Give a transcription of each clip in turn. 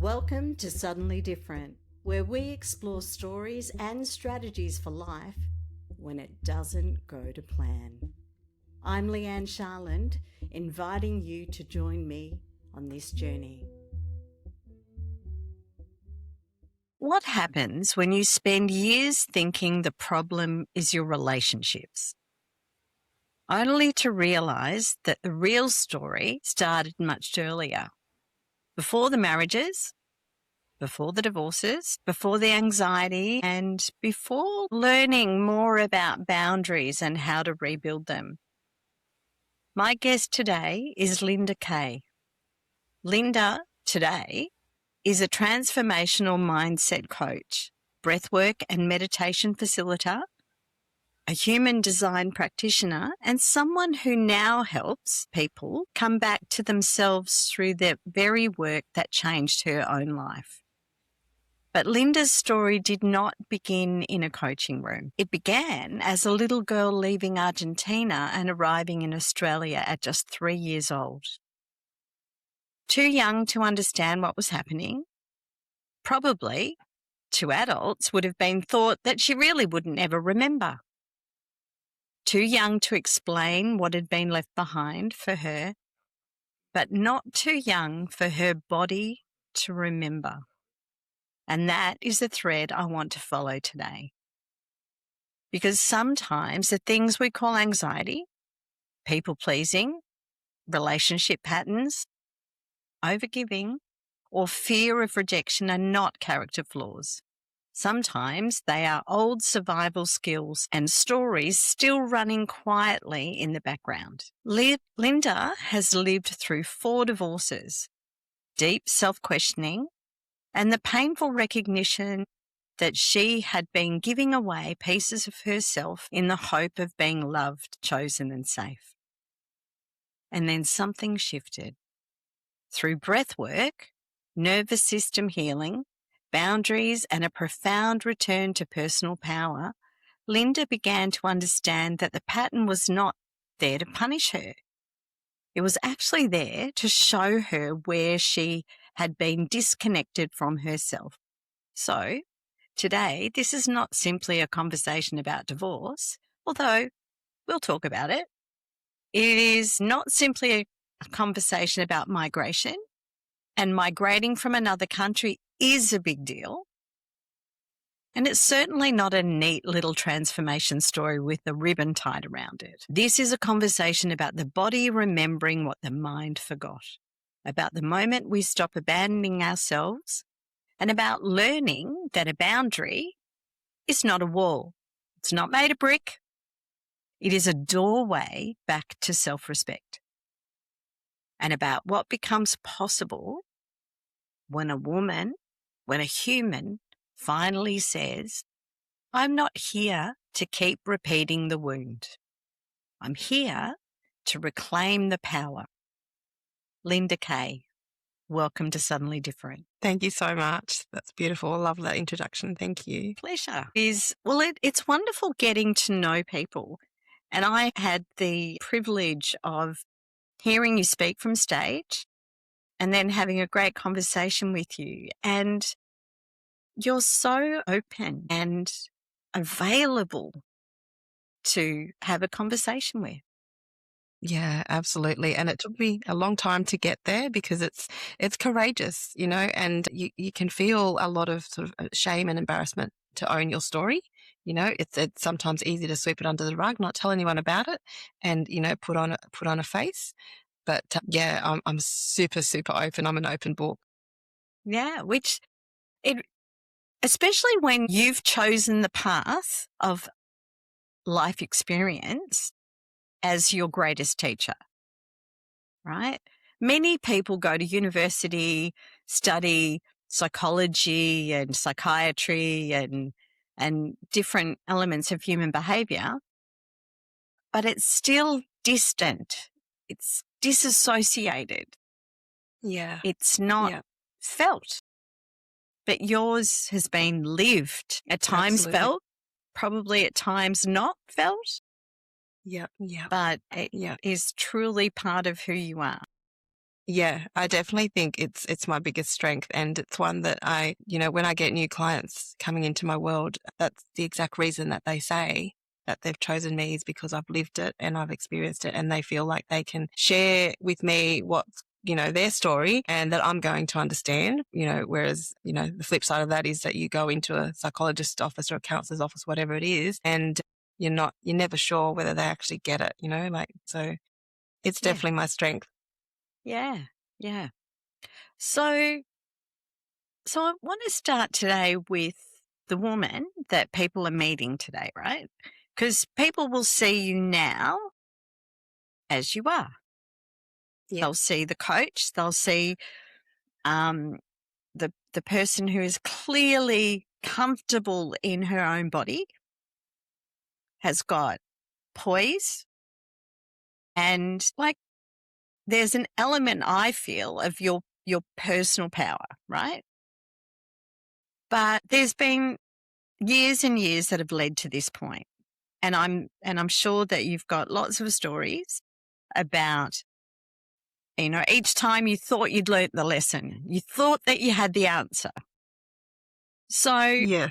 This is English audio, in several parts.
Welcome to Suddenly Different, where we explore stories and strategies for life when it doesn't go to plan. I'm Leigh-Anne Sharland, inviting you to join me on this journey. What happens when you spend years thinking the problem is your relationships, only to realize that the real story started much earlier? Before the marriages, before the divorces, before the anxiety, and before learning more about boundaries and how to rebuild them. My guest today is Linda Kaye. Linda today is a transformational mindset coach, breathwork and meditation facilitator, a human design practitioner, and someone who now helps people come back to themselves through the very work that changed her own life. But Linda's story did not begin in a coaching room. It began as a little girl leaving Argentina and arriving in Australia at just 3 years old. Too young to understand what was happening, probably to adults would have been thought that she really wouldn't ever remember. Too young to explain what had been left behind for her, but not too young for her body to remember. And that is the thread I want to follow today. Because sometimes the things we call anxiety, people-pleasing, relationship patterns, overgiving, or fear of rejection are not character flaws. Sometimes they are old survival skills and stories still running quietly in the background. Linda has lived through 4 divorces, deep self-questioning, and the painful recognition that she had been giving away pieces of herself in the hope of being loved, chosen, and safe. And then something shifted. Through breath work, nervous system healing, boundaries, and a profound return to personal power, Linda began to understand that the pattern was not there to punish her. It was actually there to show her where she had been disconnected from herself. So, today, this is not simply a conversation about divorce, although we'll talk about it. It is not simply a conversation about migration, and migrating from another country is a big deal. And it's certainly not a neat little transformation story with a ribbon tied around it. This is a conversation about the body remembering what the mind forgot, about the moment we stop abandoning ourselves, and about learning that a boundary is not a wall. It's not made of brick. It is a doorway back to self-respect. And about what becomes possible when a human finally says, I'm not here to keep repeating the wound. I'm here to reclaim the power. Linda Kaye, welcome to Suddenly Different. Thank you so much. That's beautiful. I love that introduction. Thank you. Pleasure. It's wonderful getting to know people. And I had the privilege of hearing you speak from stage and then having a great conversation with you. And you're so open and available to have a conversation with. Yeah, absolutely. And it took me a long time to get there because it's courageous, and you can feel a lot of sort of shame and embarrassment to own your story. It's sometimes easy to sweep it under the rug, not tell anyone about it, and put on a face. But yeah, I'm super, super open. I'm an open book. Yeah, especially when you've chosen the path of life experience as your greatest teacher, right? Many people go to university, study psychology and psychiatry and different elements of human behavior, but it's still distant. It's disassociated. Yeah. It's not felt. But yours has been lived, at times Absolutely. felt, probably at times not felt. Yeah. But it is truly part of who you are. Yeah, I definitely think it's my biggest strength, and it's one that when I get new clients coming into my world, that's the exact reason that they say that they've chosen me is because I've lived it and I've experienced it, and they feel like they can share with me what's their story and that I'm going to understand, whereas, the flip side of that is that you go into a psychologist's office or a counselor's office, whatever it is, and you're never sure whether they actually get it, so it's Yeah. definitely my strength. Yeah. Yeah. So, so I want to start today with the woman that people are meeting today, right? Because people will see you now as you are. Yeah. They'll see the coach. They'll see um, the person who is clearly comfortable in her own body, has got poise, and like there's an element I feel of your personal power, right? But there's been years and years that have led to this point. And I'm sure that you've got lots of stories about, each time you thought you'd learnt the lesson, you thought that you had the answer. So, Yeah.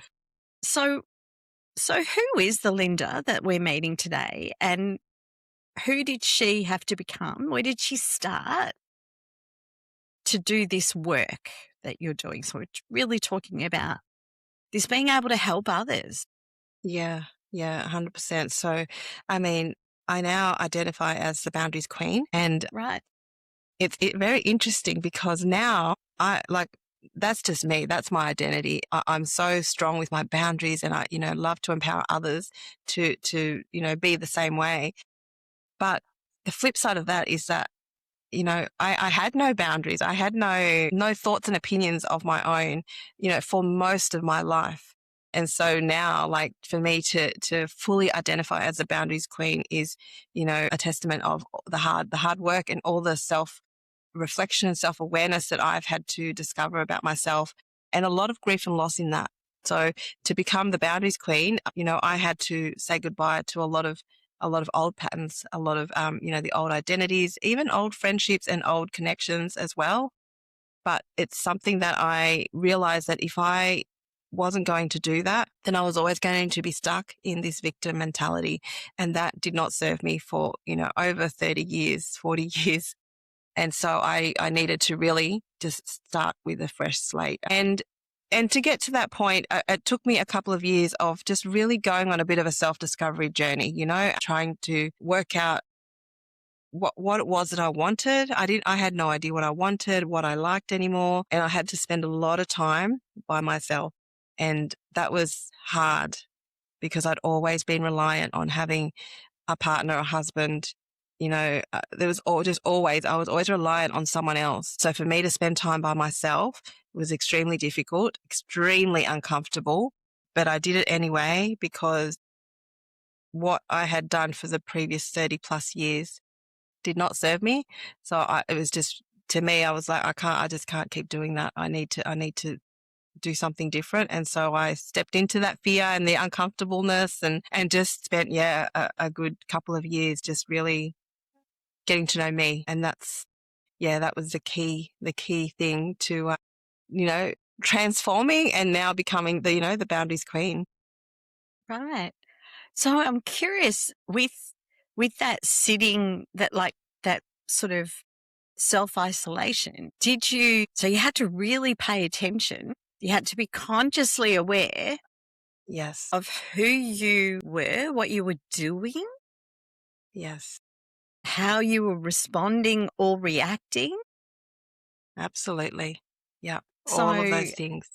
so, so who is the Linda that we're meeting today, and who did she have to become? Where did she start to do this work that you're doing? So we're really talking about this being able to help others. Yeah, yeah, 100%. So, I mean, I now identify as the boundaries queen, and Right. it's very interesting because now I like that's just me. That's my identity. I'm so strong with my boundaries, and I, love to empower others to be the same way. But the flip side of that is that I had no boundaries. I had no thoughts and opinions of my own, for most of my life. And so now, like for me to fully identify as the boundaries queen is, a testament of the hard work and all the self reflection and self awareness that I've had to discover about myself, and a lot of grief and loss in that. So to become the boundaries queen, I had to say goodbye to a lot of old patterns, a lot of, the old identities, even old friendships and old connections as well. But it's something that I realized that if I wasn't going to do that, then I was always going to be stuck in this victim mentality. And that did not serve me for, over 30 years, 40 years. And so I needed to really just start with a fresh slate. And to get to that point, it took me a couple of years of just really going on a bit of a self-discovery journey, trying to work out what it was that I wanted. I had no idea what I wanted, what I liked anymore. And I had to spend a lot of time by myself. And that was hard because I'd always been reliant on having a partner, a husband. There was I was always reliant on someone else. So for me to spend time by myself was extremely difficult, extremely uncomfortable, but I did it anyway because what I had done for the previous 30 plus years did not serve me. So it was just, to me, I was like, I just can't keep doing that. I need to do something different. And so I stepped into that fear and the uncomfortableness and just spent, a good couple of years just really getting to know me. And that was the key thing to, transforming and now becoming the boundaries queen. Right. So I'm curious with that sitting, that sort of self-isolation, so you had to really pay attention. You had to be consciously aware Yes. of who you were, what you were doing, Yes. how you were responding or reacting. Absolutely. Yeah. All of So, those things.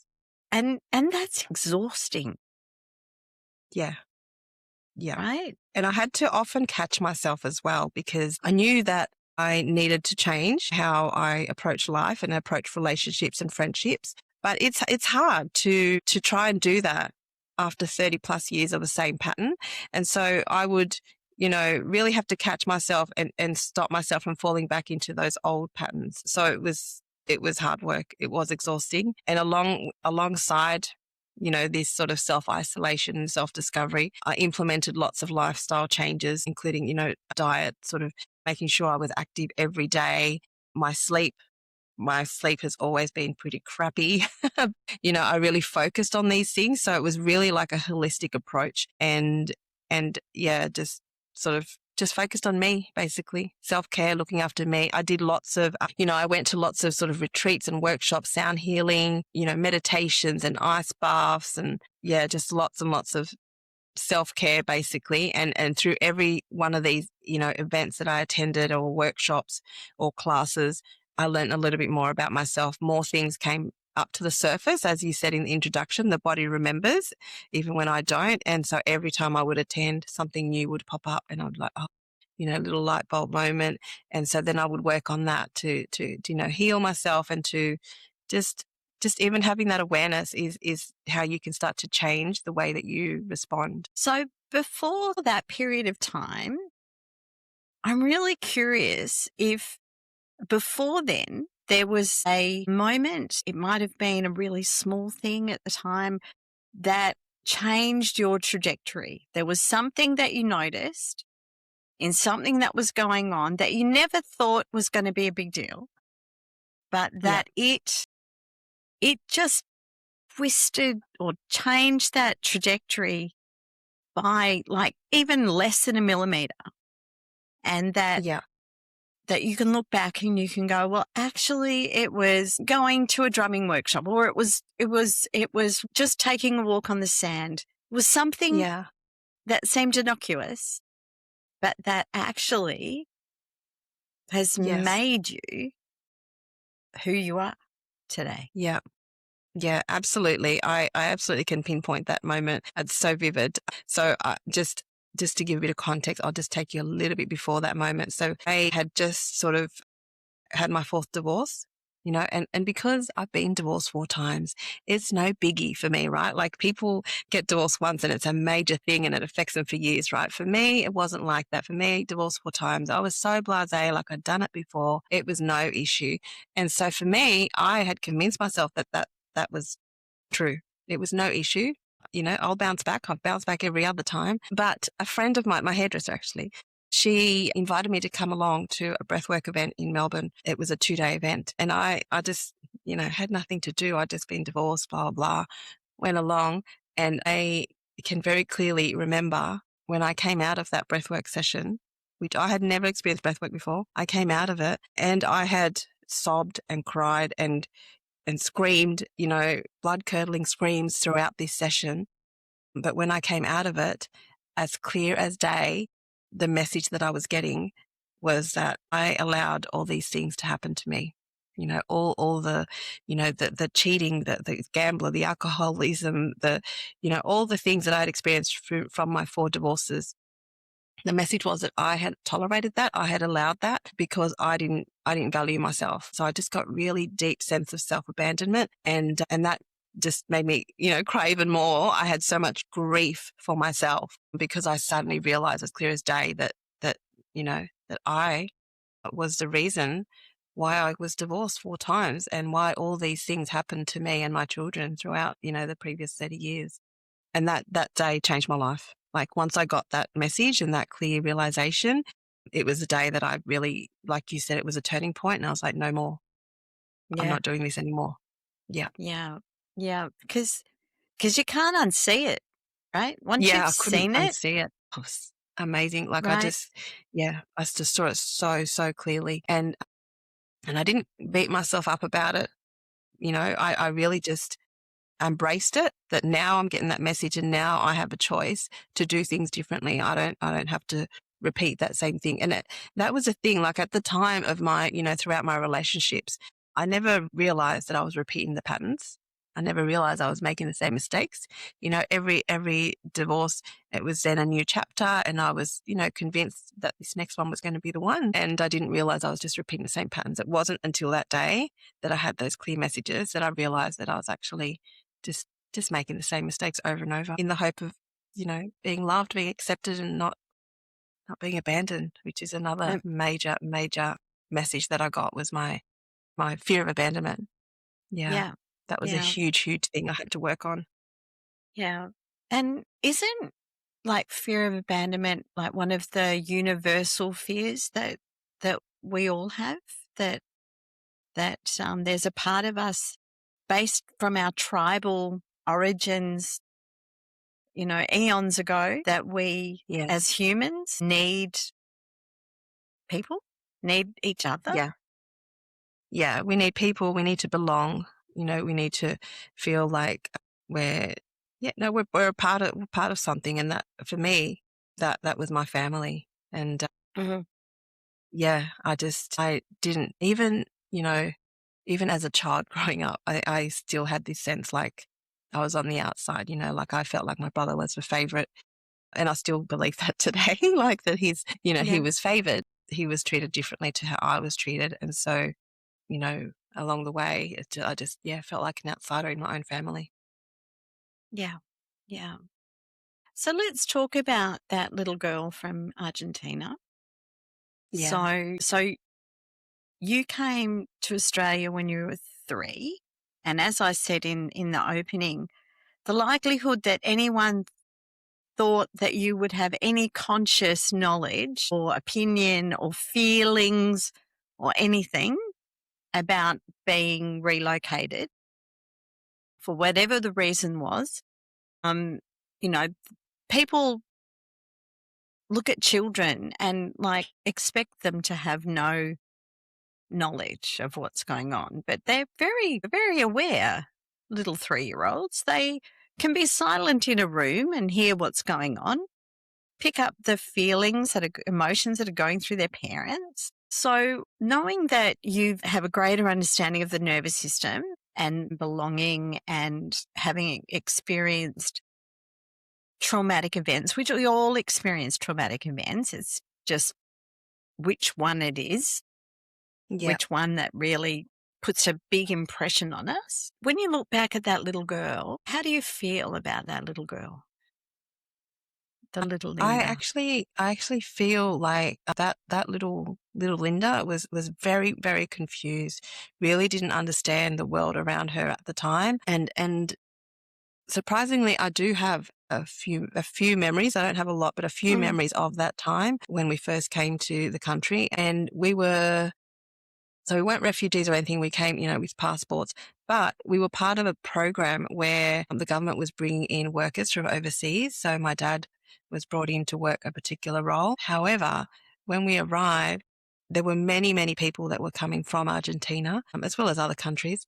and that's exhausting, Yeah. Yeah. right? And I had to often catch myself as well because I knew that I needed to change how I approach life and approach relationships and friendships. But it's hard to try and do that after 30 plus years of the same pattern. And so I would, really have to catch myself and stop myself from falling back into those old patterns. So it was hard work. It was exhausting. And alongside this sort of self-isolation and self-discovery, I implemented lots of lifestyle changes, including, diet, sort of making sure I was active every day, my sleep. My sleep has always been pretty crappy. I really focused on these things. So it was really like a holistic approach and yeah, just sort of just focused on me, basically. Self-care, looking after me. I did lots of, I went to lots of sort of retreats and workshops, sound healing, meditations and ice baths and yeah, just lots and lots of self-care basically. And through every one of these, events that I attended or workshops or classes, I learned a little bit more about myself. More things came up to the surface. As you said in the introduction, the body remembers even when I don't. And so every time I would attend, something new would pop up and I'd like, oh, a little light bulb moment. And so then I would work on that to heal myself and to just even having that awareness is how you can start to change the way that you respond. So before that period of time, I'm really curious if before then there was a moment, it might have been a really small thing at the time, that changed your trajectory. There was something that you noticed in something that was going on that you never thought was going to be a big deal, but that it just twisted or changed that trajectory by like even less than a millimeter. And that you can look back and you can go, well, actually it was going to a drumming workshop, or it was just taking a walk on the sand. It was something that seemed innocuous, but that actually has made you who you are today. Yeah. Yeah, absolutely. I absolutely can pinpoint that moment. It's so vivid. So just to give a bit of context, I'll just take you a little bit before that moment. So I had just sort of had my fourth divorce, and because I've been divorced 4 times, it's no biggie for me, right? Like people get divorced once and it's a major thing and it affects them for years, right? For me, it wasn't like that. For me, divorced 4 times, I was so blasé, like I'd done it before. It was no issue. And so for me, I had convinced myself that was true. It was no issue. I'll bounce back. I've bounced back every other time. But a friend of mine, my hairdresser actually, she invited me to come along to a breathwork event in Melbourne. It was a 2-day event. And I just, had nothing to do. I'd just been divorced, blah, blah, blah. Went along and I can very clearly remember when I came out of that breathwork session, which I had never experienced breathwork before. I came out of it and I had sobbed and cried and screamed, blood curdling screams throughout this session. But when I came out of it, as clear as day, the message that I was getting was that I allowed all these things to happen to me. All the, the cheating, the gambler, the alcoholism, all the things that I had experienced from my 4 divorces. The message was that I had tolerated that. I had allowed that because I didn't value myself. So I just got really deep sense of self-abandonment and that just made me, cry even more. I had so much grief for myself because I suddenly realized as clear as day that I was the reason why I was divorced 4 times and why all these things happened to me and my children throughout, the previous 30 years. And that day changed my life. Like once I got that message and that clear realization, it was a day that I really, like you said, it was a turning point and I was like, no more. Yeah. I'm not doing this anymore. Yeah. Yeah. Yeah. Because you can't unsee it, right? Once you've I couldn't seen it, unsee it. It was amazing. Like right? I just saw it so clearly. And I didn't beat myself up about it. I really just embraced it, that now I'm getting that message and now I have a choice to do things differently. I don't have to repeat that same thing. And that was a thing, like at the time of my, throughout my relationships, I never realized that I was repeating the patterns. I never realized I was making the same mistakes. Every divorce, it was then a new chapter and I was, convinced that this next one was going to be the one. And I didn't realize I was just repeating the same patterns. It wasn't until that day that I had those clear messages that I realized that I was actually just making the same mistakes over and over in the hope of, being loved, being accepted and not being abandoned, which is another major message that I got was my fear of abandonment. Yeah. That was a huge thing I had to work on. Yeah. And isn't like fear of abandonment like one of the universal fears that we all have, that that there's a part of us based from our tribal origins, eons ago, that we Yeah. as humans need people, need each other. Yeah. Yeah. We need people. We need to belong. We need to feel like we're a part of something. And that, for me, that was my family. And Mm-hmm. yeah, I didn't even, even as a child growing up, I still had this sense like I was on the outside, like I felt like my brother was the favorite. And I still believe that today, like that he was favored. He was treated differently to how I was treated. And so, along the way, I just, felt like an outsider in my own family. Yeah. Yeah. So let's talk about that little girl from Argentina. Yeah. So you came to Australia when you were 3. And as I said in the opening, the likelihood that anyone thought that you would have any conscious knowledge or opinion or feelings or anything about being relocated for whatever the reason was, you know, people look at children and like expect them to have no knowledge of what's going on, but they're very, very aware little 3-year-olds. They can be silent in a room and hear what's going on, pick up the feelings emotions that are going through their parents. So knowing that you have a greater understanding of the nervous system and belonging and having experienced traumatic events, which we all experience traumatic events, it's just which one it is, Yeah. which one that really puts a big impression on us. When you look back at that little girl, how do you feel about that little girl? The little I Linda. actually feel like that little Linda was very, very confused, really didn't understand the world around her at the time. And surprisingly, I do have a few memories. I don't have a lot, but a few memories of that time when we first came to the country. And we weren't refugees or anything. We came, with passports, but we were part of a program where the government was bringing in workers from overseas. So my dad was brought in to work a particular role. However, when we arrived, there were many, many people that were coming from Argentina, as well as other countries.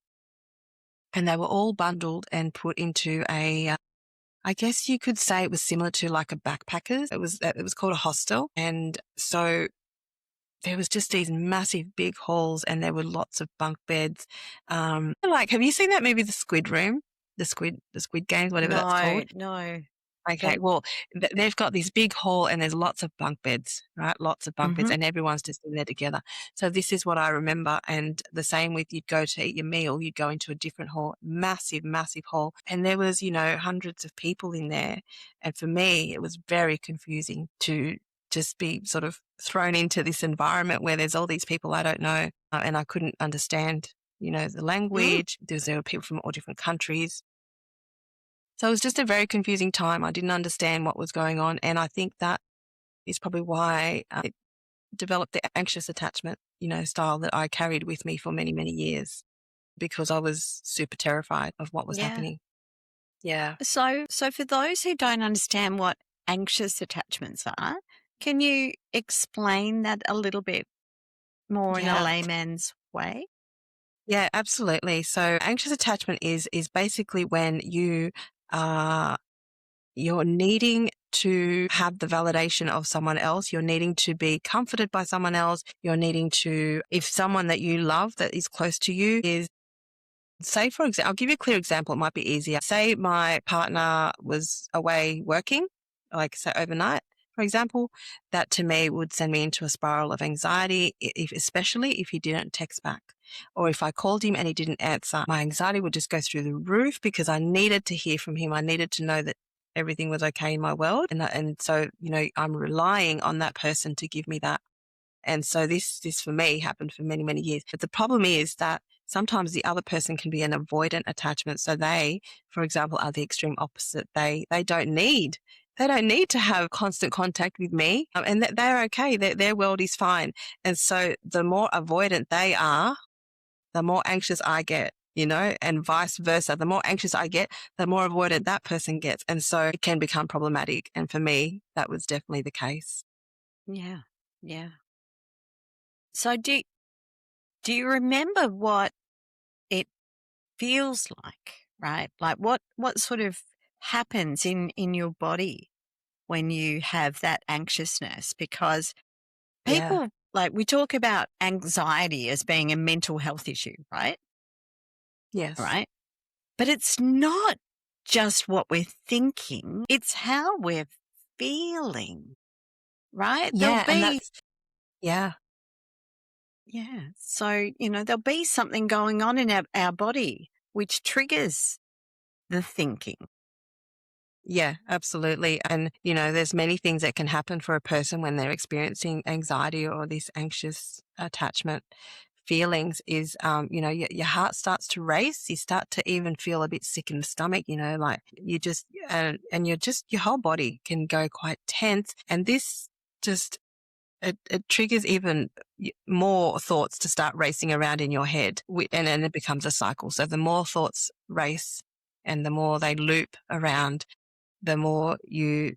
And they were all bundled and put into I guess you could say it was similar to like a backpackers. It was called a hostel. And so there was just these massive big halls and there were lots of bunk beds. Have you seen that movie, The Squid Room? The Squid Games, whatever that's called? No. Okay, well, they've got this big hall and there's lots of bunk beds, right? Lots of bunk beds and everyone's just in there together. So this is what I remember. And the same with you'd go to eat your meal, you'd go into a different hall, massive, massive hall. And there was, hundreds of people in there. And for me, it was very confusing to just be sort of thrown into this environment where there's all these people I don't know and I couldn't understand, the language. There were people from all different countries. So it was just a very confusing time. I didn't understand what was going on. And I think that is probably why I developed the anxious attachment, style that I carried with me for many, many years because I was super terrified of what was happening. Yeah. So for those who don't understand what anxious attachments are, can you explain that a little bit more in a Yeah. layman's way? Yeah, absolutely. So anxious attachment is basically when you're needing to have the validation of someone else. You're needing to be comforted by someone else. You're needing to, if someone that you love that is close to you is, say, for example, I'll give you a clear example. It might be easier. Say my partner was away working, like say overnight, for example, that to me would send me into a spiral of anxiety, especially if he didn't text back. Or if I called him and he didn't answer, my anxiety would just go through the roof because I needed to hear from him. I needed to know that everything was okay in my world. And so, I'm relying on that person to give me that. And so this for me happened for many, many years. But the problem is that sometimes the other person can be an avoidant attachment. So they, for example, are the extreme opposite. They don't need to have constant contact with me, and they're okay. Their world is fine. And so the more avoidant they are, the more anxious I get, and vice versa. The more anxious I get, the more avoidant that person gets. And so it can become problematic. And for me, that was definitely the case. Yeah. Yeah. So do you remember what it feels like, right? Like what sort of happens in your body when you have that anxiousness? Because Yeah. people, like, we talk about anxiety as being a mental health issue, right? Yes. Right. But it's not just what we're thinking, it's how we're feeling, right? Yeah. And that's, yeah. Yeah. So, there'll be something going on in our body which triggers the thinking. Yeah, absolutely. And, there's many things that can happen for a person when they're experiencing anxiety or this anxious attachment feelings is, your heart starts to race. You start to even feel a bit sick in the stomach, like you just, and you're just, your whole body can go quite tense. And this just, it triggers even more thoughts to start racing around in your head. And then it becomes a cycle. So the more thoughts race and the more they loop around, the more your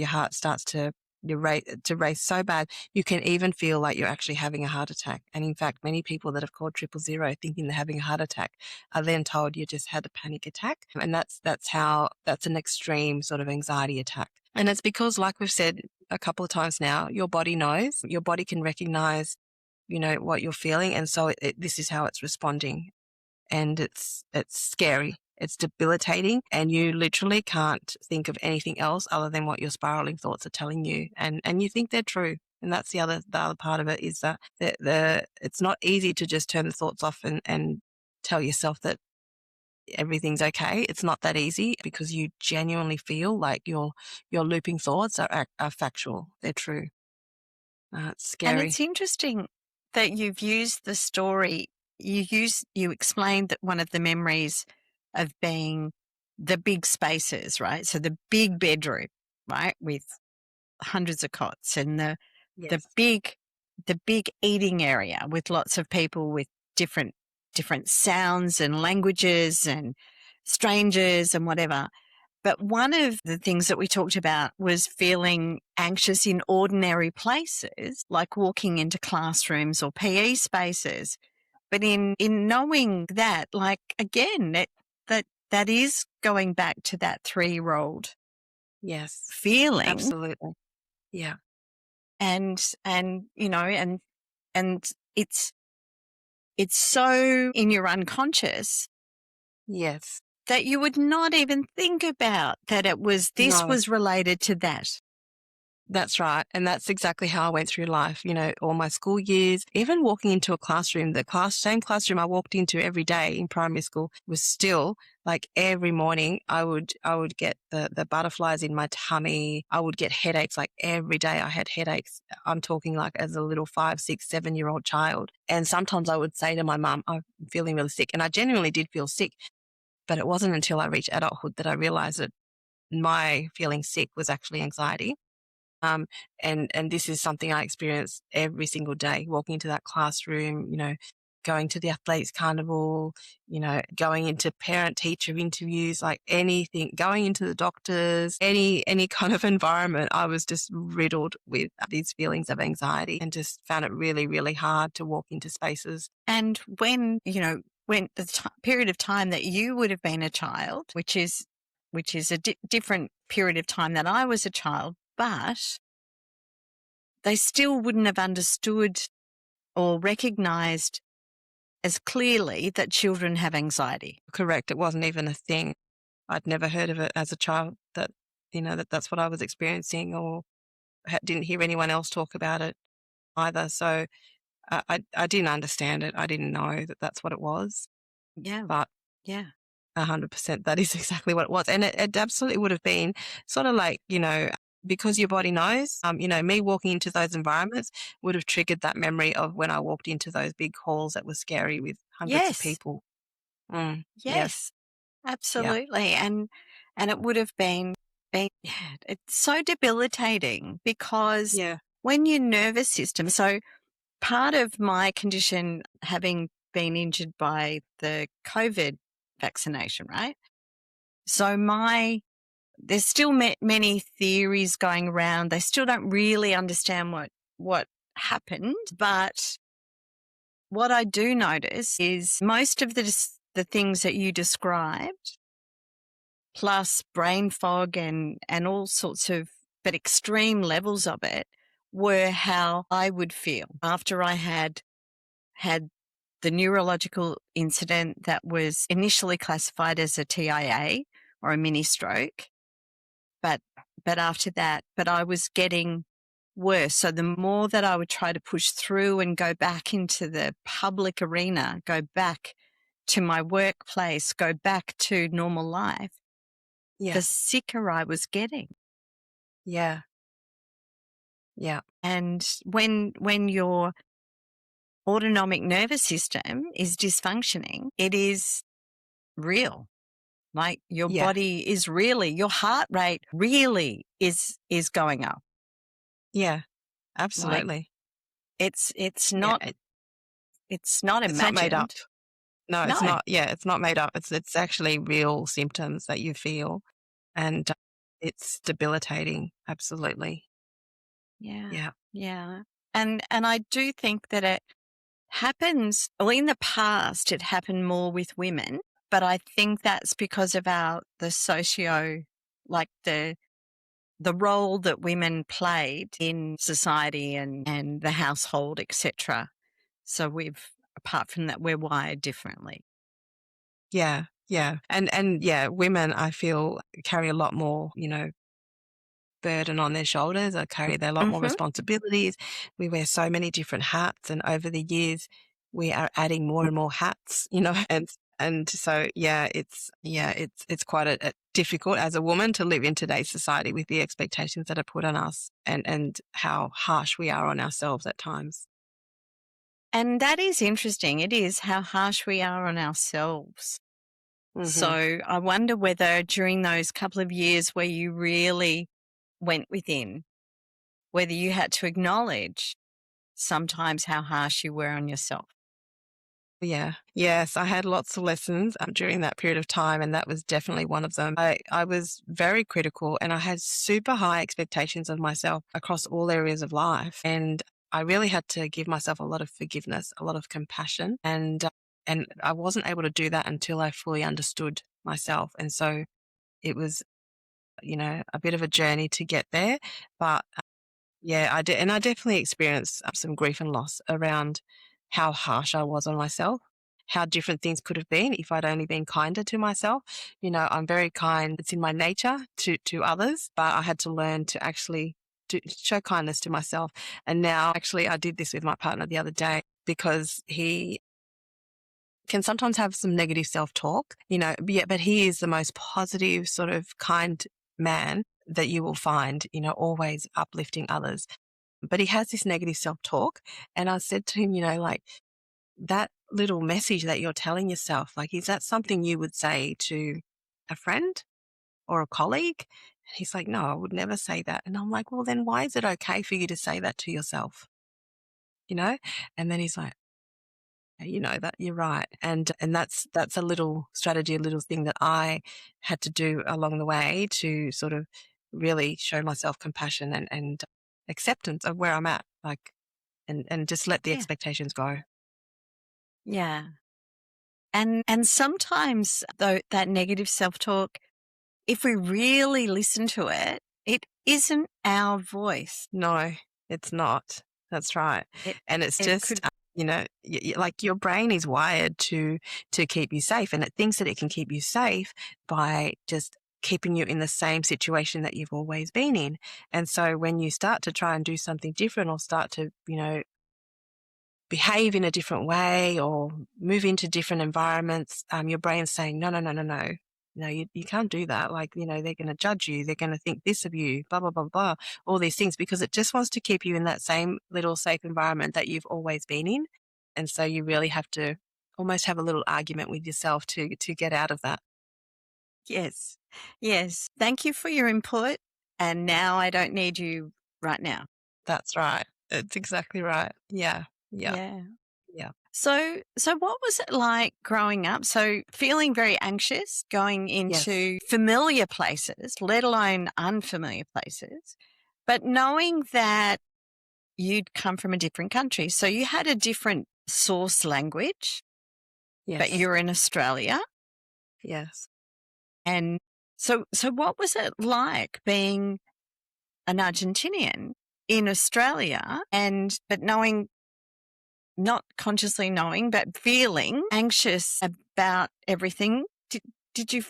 heart starts to race so bad, you can even feel like you're actually having a heart attack. And in fact, many people that have called 000 thinking they're having a heart attack are then told you just had a panic attack. And that's an extreme sort of anxiety attack. And it's because, like we've said a couple of times now, your body knows, your body can recognize, what you're feeling. And so this is how it's responding. And it's scary. It's debilitating, and you literally can't think of anything else other than what your spiraling thoughts are telling you, and you think they're true. And that's the other part of it is that it's not easy to just turn the thoughts off and tell yourself that everything's okay. It's not that easy because you genuinely feel like your looping thoughts are factual. They're true. It's And scary. it's interesting that you've used the story. You explained that one of the memories of being the big spaces, right? So the big bedroom, right, with hundreds of cots, and the Yes. big the big eating area with lots of people with different sounds and languages and strangers and whatever. But one of the things that we talked about was feeling anxious in ordinary places, like walking into classrooms or PE spaces. But in knowing that, like, again, that is going back to that 3-year-old Yes. feeling, Absolutely. Yeah. and and it's so in your unconscious Yes. that you would not even think about that this No. was related to that. That's right. And that's exactly how I went through life, all my school years, even walking into a classroom, same classroom I walked into every day in primary school was still like every morning I would get the butterflies in my tummy. I would get headaches like every day. I had headaches. I'm talking like as a little 5, 6, 7-year-old child. And sometimes I would say to my mum, I'm feeling really sick. And I genuinely did feel sick, but it wasn't until I reached adulthood that I realized that my feeling sick was actually anxiety. Um, and this is something I experience every single day, walking into that classroom, going to the athletics carnival, going into parent teacher interviews, like anything, going into the doctors, any kind of environment. I was just riddled with these feelings of anxiety and just found it really, really hard to walk into spaces. And when the period of time that you would have been a child, which is a different period of time that I was a child, but they still wouldn't have understood or recognized as clearly that children have anxiety. Correct. It wasn't even a thing. I'd never heard of it as a child that, that's what I was experiencing, or didn't hear anyone else talk about it either. So I didn't understand it. I didn't know that that's what it was, Yeah. but Yeah. 100% that is exactly what it was. And it absolutely would have been sort of like, because your body knows, me walking into those environments would have triggered that memory of when I walked into those big halls that were scary with hundreds of Yes. people. Yes. Yes. Yeah. Absolutely. And it would have been yeah, it's so debilitating because Yeah. when your nervous system, so part of my condition having been injured by the COVID vaccination, right? So there's still many theories going around. They still don't really understand what happened, but what I do notice is most of the things that you described, plus brain fog and all sorts of, but extreme levels of it, were how I would feel after I had the neurological incident that was initially classified as a TIA or a mini stroke. But after that, I was getting worse. So the more that I would try to push through and go back into the public arena, go back to my workplace, go back to normal life, Yeah. the sicker I was getting. Yeah. Yeah. And when your autonomic nervous system is dysfunctioning, it is real. Like your Yeah. body is really, your heart rate really is going up. Yeah. Like Absolutely. it's Yeah. not it's not It's not made up. imagined. No, No. it's not. Yeah, it's not made up. It's actually real symptoms that you feel, and it's debilitating. Absolutely. Yeah. Yeah. Yeah. And I do think that it happens, well, in the past it happened more with women, but I think that's because of the socio, like the role that women played in society and the household, etc. So apart from that, we're wired differently. Yeah. Yeah. And yeah, women I feel carry a lot more, burden on their shoulders. Or carry a lot more Mm-hmm. responsibilities. We wear so many different hats, and over the years, we are adding more and more hats. And so it's quite a difficult as a woman to live in today's society with the expectations that are put on us, and how harsh we are on ourselves at times. And that is interesting. It is how harsh we are on ourselves. Hmm. So I wonder whether during those couple of years where you really went within, whether you had to acknowledge sometimes how harsh you were on yourself. Yeah. Yes, I had lots of lessons during that period of time, and that was definitely one of them. I was very critical, and I had super high expectations of myself across all areas of life. And I really had to give myself a lot of forgiveness, a lot of compassion. And I wasn't able to do that until I fully understood myself. And so it was, a bit of a journey to get there. But yeah, I did. And I definitely experienced some grief and loss around how harsh I was on myself, how different things could have been if I'd only been kinder to myself. I'm very kind. It's in my nature to others, but I had to learn to actually show kindness to myself. And now, actually, I did this with my partner the other day because he can sometimes have some negative self-talk, but he is the most positive, sort of kind man that you will find, always uplifting others. But he has this negative self-talk. And I said to him, like, that little message that you're telling yourself, like, is that something you would say to a friend or a colleague? He's like, no, I would never say that. And I'm like, well, then why is it okay for you to say that to yourself? You know? And then he's like, that you're right. And that's a little strategy, a little thing that I had to do along the way to sort of really show myself compassion and acceptance of where I'm at, like, and just let the Yeah. expectations go. Yeah. And sometimes though that negative self-talk, if we really listen to it, it isn't our voice. No, it's not. That's right. It And it's it just, could, like, your brain is wired to keep you safe, and it thinks that it can keep you safe by just keeping you in the same situation that you've always been in. And so when you start to try and do something different, or start to, behave in a different way, or move into different environments, your brain's saying, no, no, no, no, no. No, you can't do that. Like, they're going to judge you. They're going to think this of you, blah, blah, blah, blah, all these things, because it just wants to keep you in that same little safe environment that you've always been in. And so you really have to almost have a little argument with yourself to get out of that. yes. Yes. Thank you for your input. And now I don't need you right now. That's right. It's exactly right. Yeah. Yeah. Yeah. Yeah. So what was it like growing up? So feeling very anxious, going Yes. into familiar places, let alone unfamiliar places, but knowing that you'd come from a different country. So you had a different source language, but Yes. you're in Australia. Yes. And so what was it like being an Argentinian in Australia but knowing, not consciously knowing, but feeling anxious about everything? Did you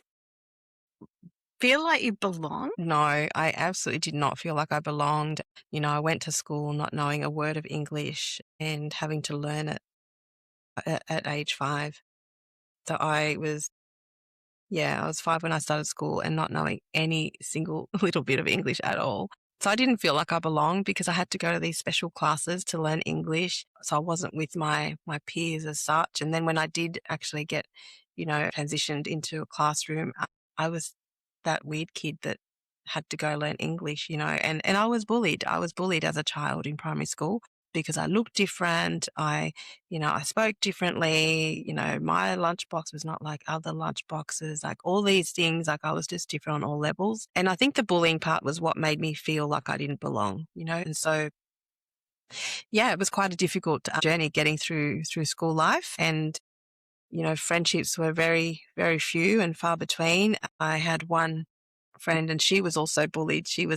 feel like you belong? No, I absolutely did not feel like I belonged. I went to school not knowing a word of English and having to learn it at age 5. So I was 5 when I started school and not knowing any single little bit of English at all. So I didn't feel like I belonged because I had to go to these special classes to learn English. So I wasn't with my peers as such. And then when I did actually get, transitioned into a classroom, I was that weird kid that had to go learn English, and I was bullied. I was bullied as a child in primary school because I looked different. I spoke differently. My lunchbox was not like other lunchboxes, like all these things. Like I was just different on all levels. And I think the bullying part was what made me feel like I didn't belong, and so, yeah, it was quite a difficult journey getting through school life. And, friendships were very, very few and far between. I had one friend and she was also bullied. She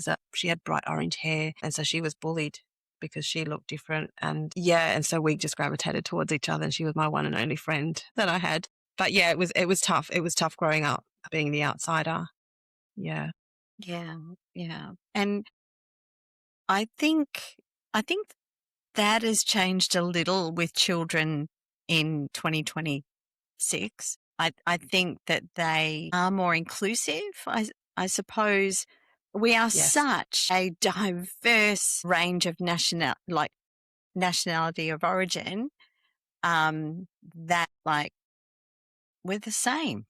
had bright orange hair, and so she was bullied because she looked different. And yeah, and so we just gravitated towards each other, and she was my one and only friend that I had. But yeah, it was tough. It was tough growing up being the outsider. Yeah. Yeah, yeah. And I think I think that has changed a little with children in 2026. I think that they are more inclusive. I suppose we are Yes. such a diverse range of nationality of origin, that like we're the same.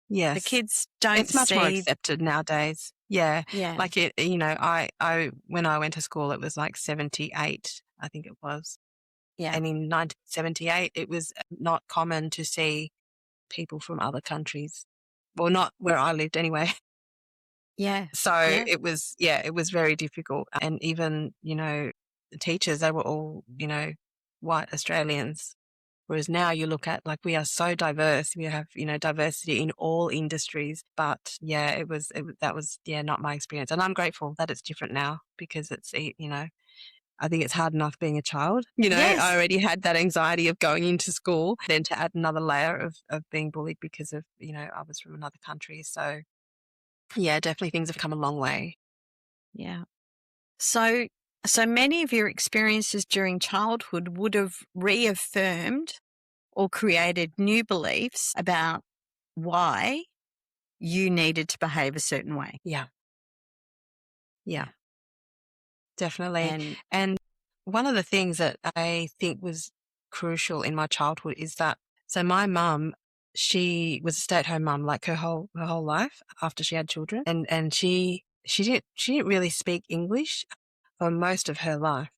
The Yes. kids don't It's much more see, accepted nowadays. Yeah. yeah, Like I when I went to school, it was like 78, I think it was. yeah, And in 1978, it was not common to see people from other countries. Well, not where I lived anyway. yeah, So yeah, it was very difficult. And even, the teachers, they were all, white Australians. Whereas now you look at, like, we are so diverse. We have, diversity in all industries. But yeah, that was, yeah, not my experience. And I'm grateful that it's different now because I think it's hard enough being a child. I yes, already had that anxiety of going into school, then to add another layer of being bullied because of, I was from another country. So yeah, definitely things have come a long way. yeah. So many of your experiences during childhood would have reaffirmed or created new beliefs about why you needed to behave a certain way. Yeah. Yeah, Yeah. definitely. And And one of the things that I think was crucial in my childhood is that, so my mum, she was a stay-at-home mum like her whole life after she had children. And she didn't really speak English for most of her life.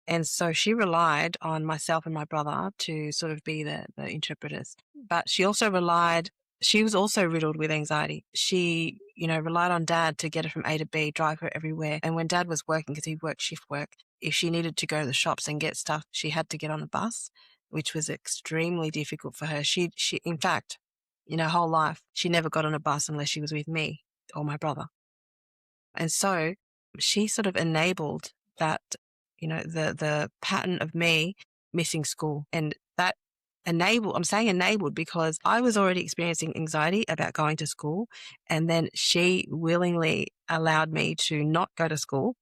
And so she relied on myself and my brother to sort of be the interpreters. But she was also riddled with anxiety. She, relied on dad to get her from A to B, drive her everywhere. And when dad was working, because he worked shift work, if she needed to go to the shops and get stuff, she had to get on a bus, which was extremely difficult for her. In fact, in her whole life, she never got on a bus unless she was with me or my brother. And so she sort of enabled that, the pattern of me missing school. And that I'm saying enabled because I was already experiencing anxiety about going to school. And then she willingly allowed me to not go to school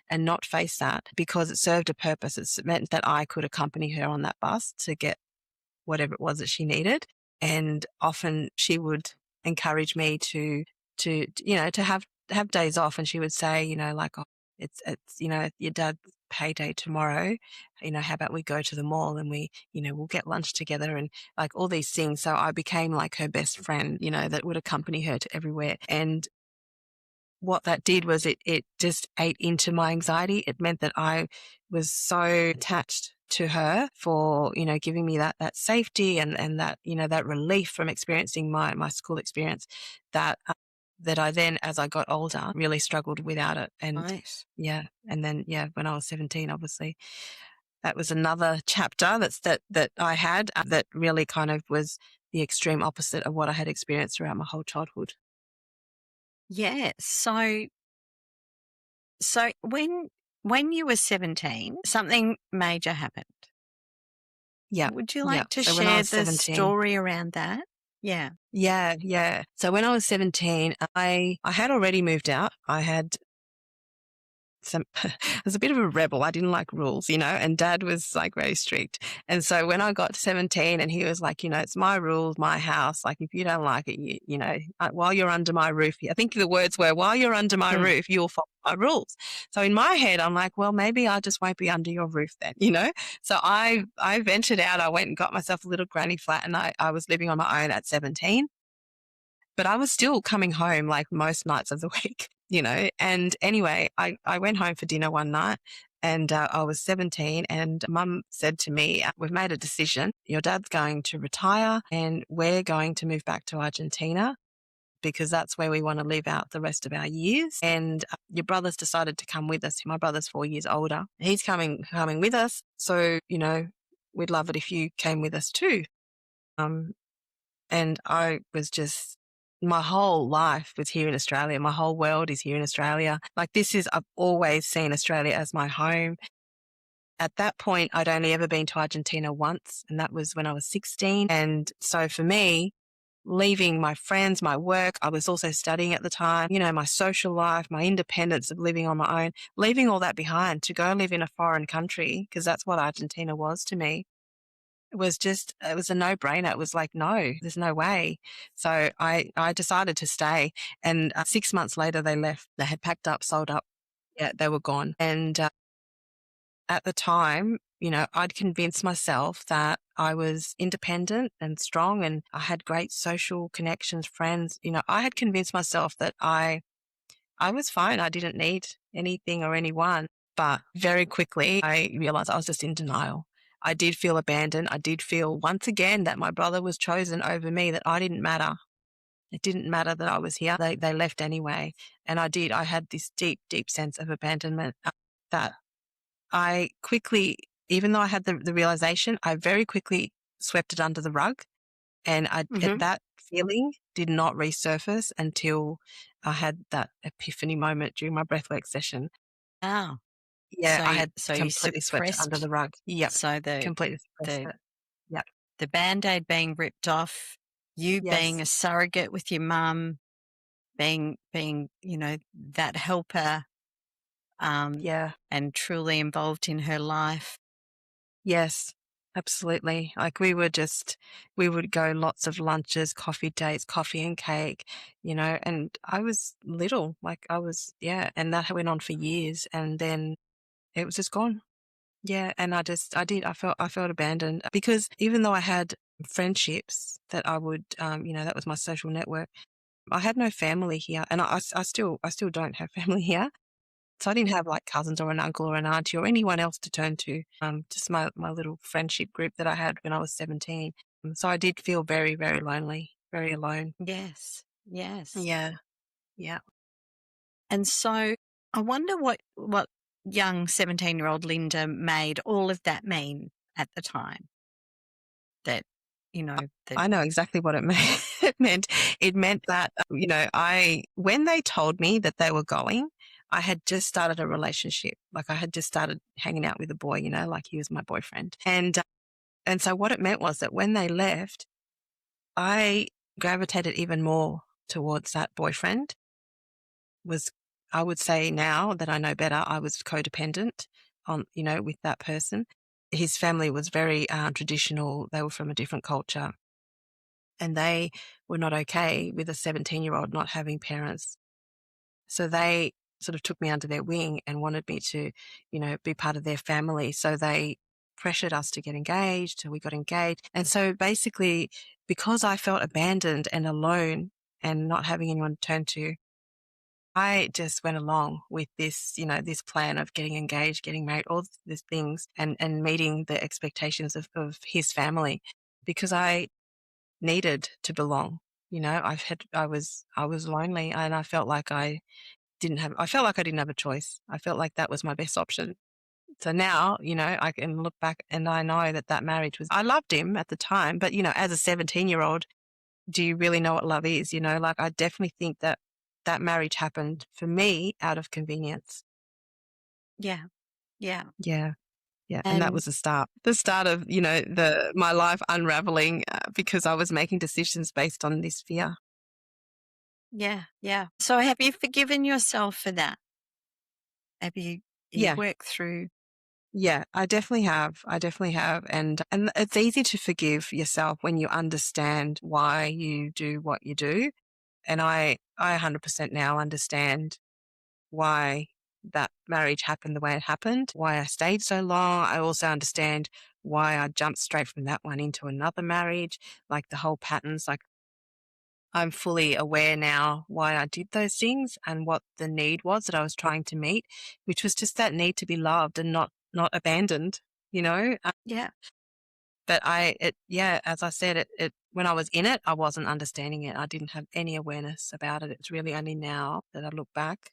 and not face that because it served a purpose. It meant that I could accompany her on that bus to get whatever it was that she needed. And often she would encourage me to have days off. And she would say, like, oh, it's, your dad's payday tomorrow. How about we go to the mall and we'll get lunch together and like all these things. So I became like her best friend, that would accompany her to everywhere. And what that did was it just ate into my anxiety. It meant that I was so attached to her for, giving me that safety and that, that relief from experiencing my school experience that I then, as I got older, really struggled without it. And Right. yeah. And then, when I was 17, obviously, that was another chapter that I had that really kind of was the extreme opposite of what I had experienced throughout my whole childhood. Yeah. So when you were 17, something major happened. Yeah. Would you Yeah. like to So when I share was the 17, story around that? Yeah. yeah, yeah. So when I was 17, I had already moved out. I had I was a bit of a rebel. I didn't like rules, and dad was like very strict. And so when I got to 17 and he was like, it's my rules, my house. Like if you don't like it, while you're under my roof, I think the words were, while you're under my Mm. roof, you'll follow my rules. So in my head, I'm like, well, maybe I just won't be under your roof then. So I ventured out. I went and got myself a little granny flat and I was living on my own at 17. But I was still coming home like most nights of the week. And anyway, I went home for dinner one night and I was 17 and mum said to me, we've made a decision. Your dad's going to retire and we're going to move back to Argentina because that's where we want to live out the rest of our years. And your brother's decided to come with us. My brother's 4 years older. He's coming with us. So, we'd love it if you came with us too. And I was just, my whole life was here in Australia. My whole world is here in Australia. I've always seen Australia as my home. At that point, I'd only ever been to Argentina once, and that was when I was 16. And so for me, leaving my friends, my work, I was also studying at the time, my social life, my independence of living on my own, leaving all that behind to go live in a foreign country, because that's what Argentina was to me. It was a no-brainer. It was like, no, there's no way. So I decided to stay. And 6 months later, they left. They had packed up, sold up. Yeah, they were gone. And at the time, I'd convinced myself that I was independent and strong and I had great social connections, friends. I had convinced myself that I was fine. I didn't need anything or anyone. But very quickly, I realized I was just in denial. I did feel abandoned. I did feel once again that my brother was chosen over me, that I didn't matter. It didn't matter that I was here. They left anyway. And I did. I had this deep, deep sense of abandonment that I quickly, even though I had the realization, I very quickly swept it under the rug. And Mm-hmm. that feeling did not resurface until I had that epiphany moment during my breathwork session. Wow. Yeah, I had So you completely swept it under suppressed. the rug. Yep, So completely suppressed the it. Yep. the Band-Aid being ripped off, you being Yes. a surrogate with your mum, being that helper, Yeah. and truly involved in her life. Yes. Absolutely. Like we would go lots of lunches, coffee dates, coffee and cake, and I was little, yeah, and that went on for years and then it was just gone. Yeah, and I felt abandoned because even though I had friendships that I would, that was my social network, I had no family here, and I still don't have family here. So I didn't have like cousins or an uncle or an auntie or anyone else to turn to. Just my little friendship group that I had when I was 17. So I did feel very, very lonely, very alone. Yes. Yes. Yeah, yeah. And so I wonder what young 17-year-old Linda made all of that mean at the time. That, that I know exactly what it meant. It meant that, when they told me that they were going, I had just started a relationship. Like I had just started hanging out with a boy, like he was my boyfriend. And so what it meant was that when they left, I gravitated even more towards that boyfriend. Was I would say now that I know better, I was codependent on, with that person. His family was very traditional. They were from a different culture. And they were not okay with a 17-year-old not having parents. So they sort of took me under their wing and wanted me to, be part of their family. So they pressured us to get engaged. We got engaged. And so basically, because I felt abandoned and alone and not having anyone to turn to, I just went along with this, this plan of getting engaged, getting married, all these things, and meeting the expectations of his family, because I needed to belong. I was lonely, and I felt like I didn't have a choice. I felt like that was my best option. So now, I can look back and I know that marriage I loved him at the time, but, as a 17-year-old, do you really know what love is? Like, I definitely think that marriage happened for me out of convenience. Yeah. Yeah. Yeah. Yeah. And that And was the start of, my life unraveling, because I was making decisions based on this fear. yeah. Yeah. So have you forgiven yourself for that? Have you Yeah. worked through? Yeah, I definitely have. I definitely have. And it's easy to forgive yourself when you understand why you do what you do. And I 100% now understand why that marriage happened the way it happened, why I stayed so long. I also understand why I jumped straight from that one into another marriage, like the whole patterns. Like, I'm fully aware now why I did those things and what the need was that I was trying to meet, which was just that need to be loved and not abandoned, you know? Yeah. But yeah, as I said, when I was in it, I wasn't understanding it. I didn't have any awareness about it. It's really only now that I look back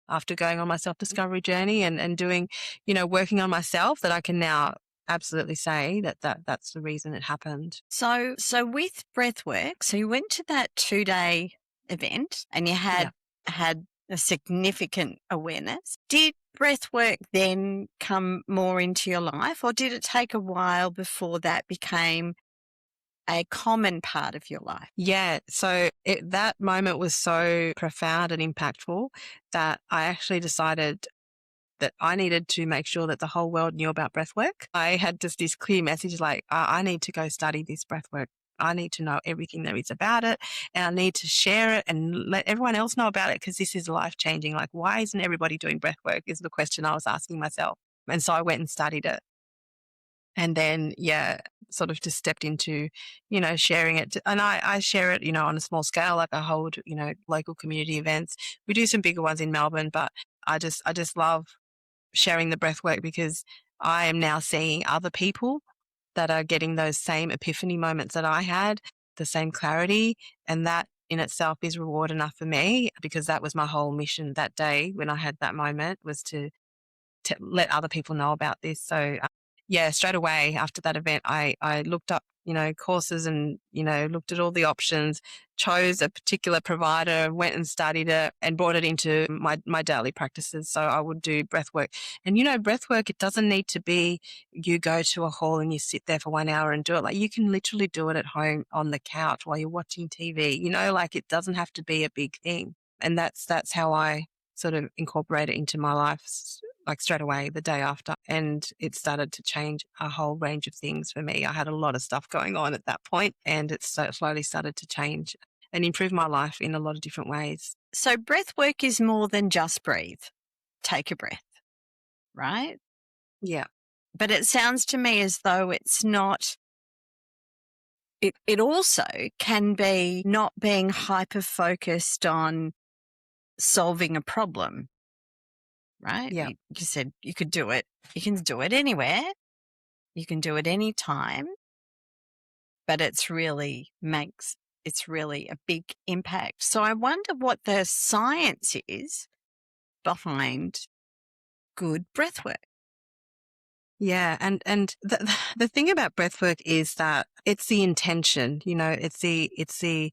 after going on my self-discovery journey and doing, working on myself, that I can now absolutely say that's the reason it happened. So with breathwork, so you went to that 2-day event and you Yeah. had a significant awareness. Did breathwork then come more into your life, or did it take a while before that became a common part of your life? Yeah. So that moment was so profound and impactful that I actually decided that I needed to make sure that the whole world knew about breathwork. I had just this clear message, like, I need to go study this breathwork. I need to know everything there is about it, and I need to share it and let everyone else know about it, because this is life changing. Like, why isn't everybody doing breathwork is the question I was asking myself. And so I went and studied it. And then, yeah, sort of just stepped into, sharing it. And I share it, on a small scale. Like, I hold, local community events. We do some bigger ones in Melbourne, but I just love sharing the breath work, because I am now seeing other people that are getting those same epiphany moments that I had, the same clarity. And that in itself is reward enough for me, because that was my whole mission that day when I had that moment, was to let other people know about this. So, yeah, straight away after that event, I looked up, courses, and, looked at all the options, chose a particular provider, went and studied it, and brought it into my daily practices. So I would do breath work. And, breath work, it doesn't need to be you go to a hall and you sit there for 1 hour and do it. Like, you can literally do it at home on the couch while you're watching TV, like, it doesn't have to be a big thing. And that's how I sort of incorporate it into my life, like straight away the day after. And it started to change a whole range of things for me. I had a lot of stuff going on at that point, and it slowly started to change and improve my life in a lot of different ways. So breath work is more than just breathe. Take a breath, right? Yeah. But it sounds to me as though it's not. It also can be not being hyper focused on solving a problem, right? Yeah. You said you could do it. You can do it anywhere. You can do it anytime, but it's really a big impact. So I wonder what the science is behind good breath work. Yeah. And the thing about breathwork is that it's the intention, it's the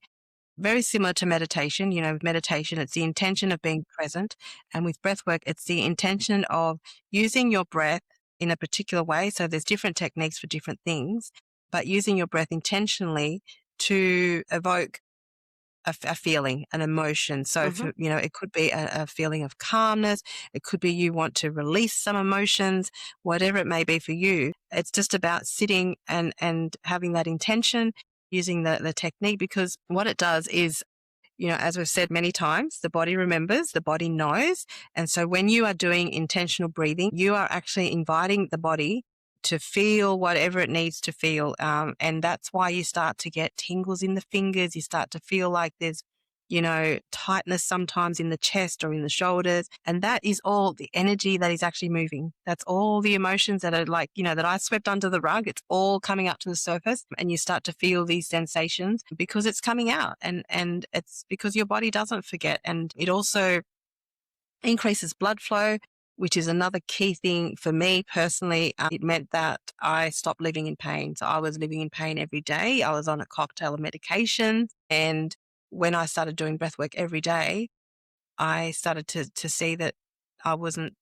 very similar to meditation. With meditation, it's the intention of being present. And with breathwork, it's the intention of using your breath in a particular way. So there's different techniques for different things, but using your breath intentionally to evoke a feeling, an emotion. So, it could be a feeling of calmness. It could be you want to release some emotions, whatever it may be for you. It's just about sitting and having that intention, using the technique, because what it does is, as we've said many times, the body remembers, the body knows. And so when you are doing intentional breathing, you are actually inviting the body to feel whatever it needs to feel. And that's why you start to get tingles in the fingers. You start to feel like there's tightness sometimes in the chest or in the shoulders. And that is all the energy that is actually moving. That's all the emotions that are that I swept under the rug. It's all coming up to the surface, and you start to feel these sensations because it's coming out, and it's because your body doesn't forget. And it also increases blood flow, which is another key thing for me personally. It meant that I stopped living in pain. So I was living in pain every day. I was on a cocktail of medication. And when I started doing breathwork every day, I started to see that I wasn't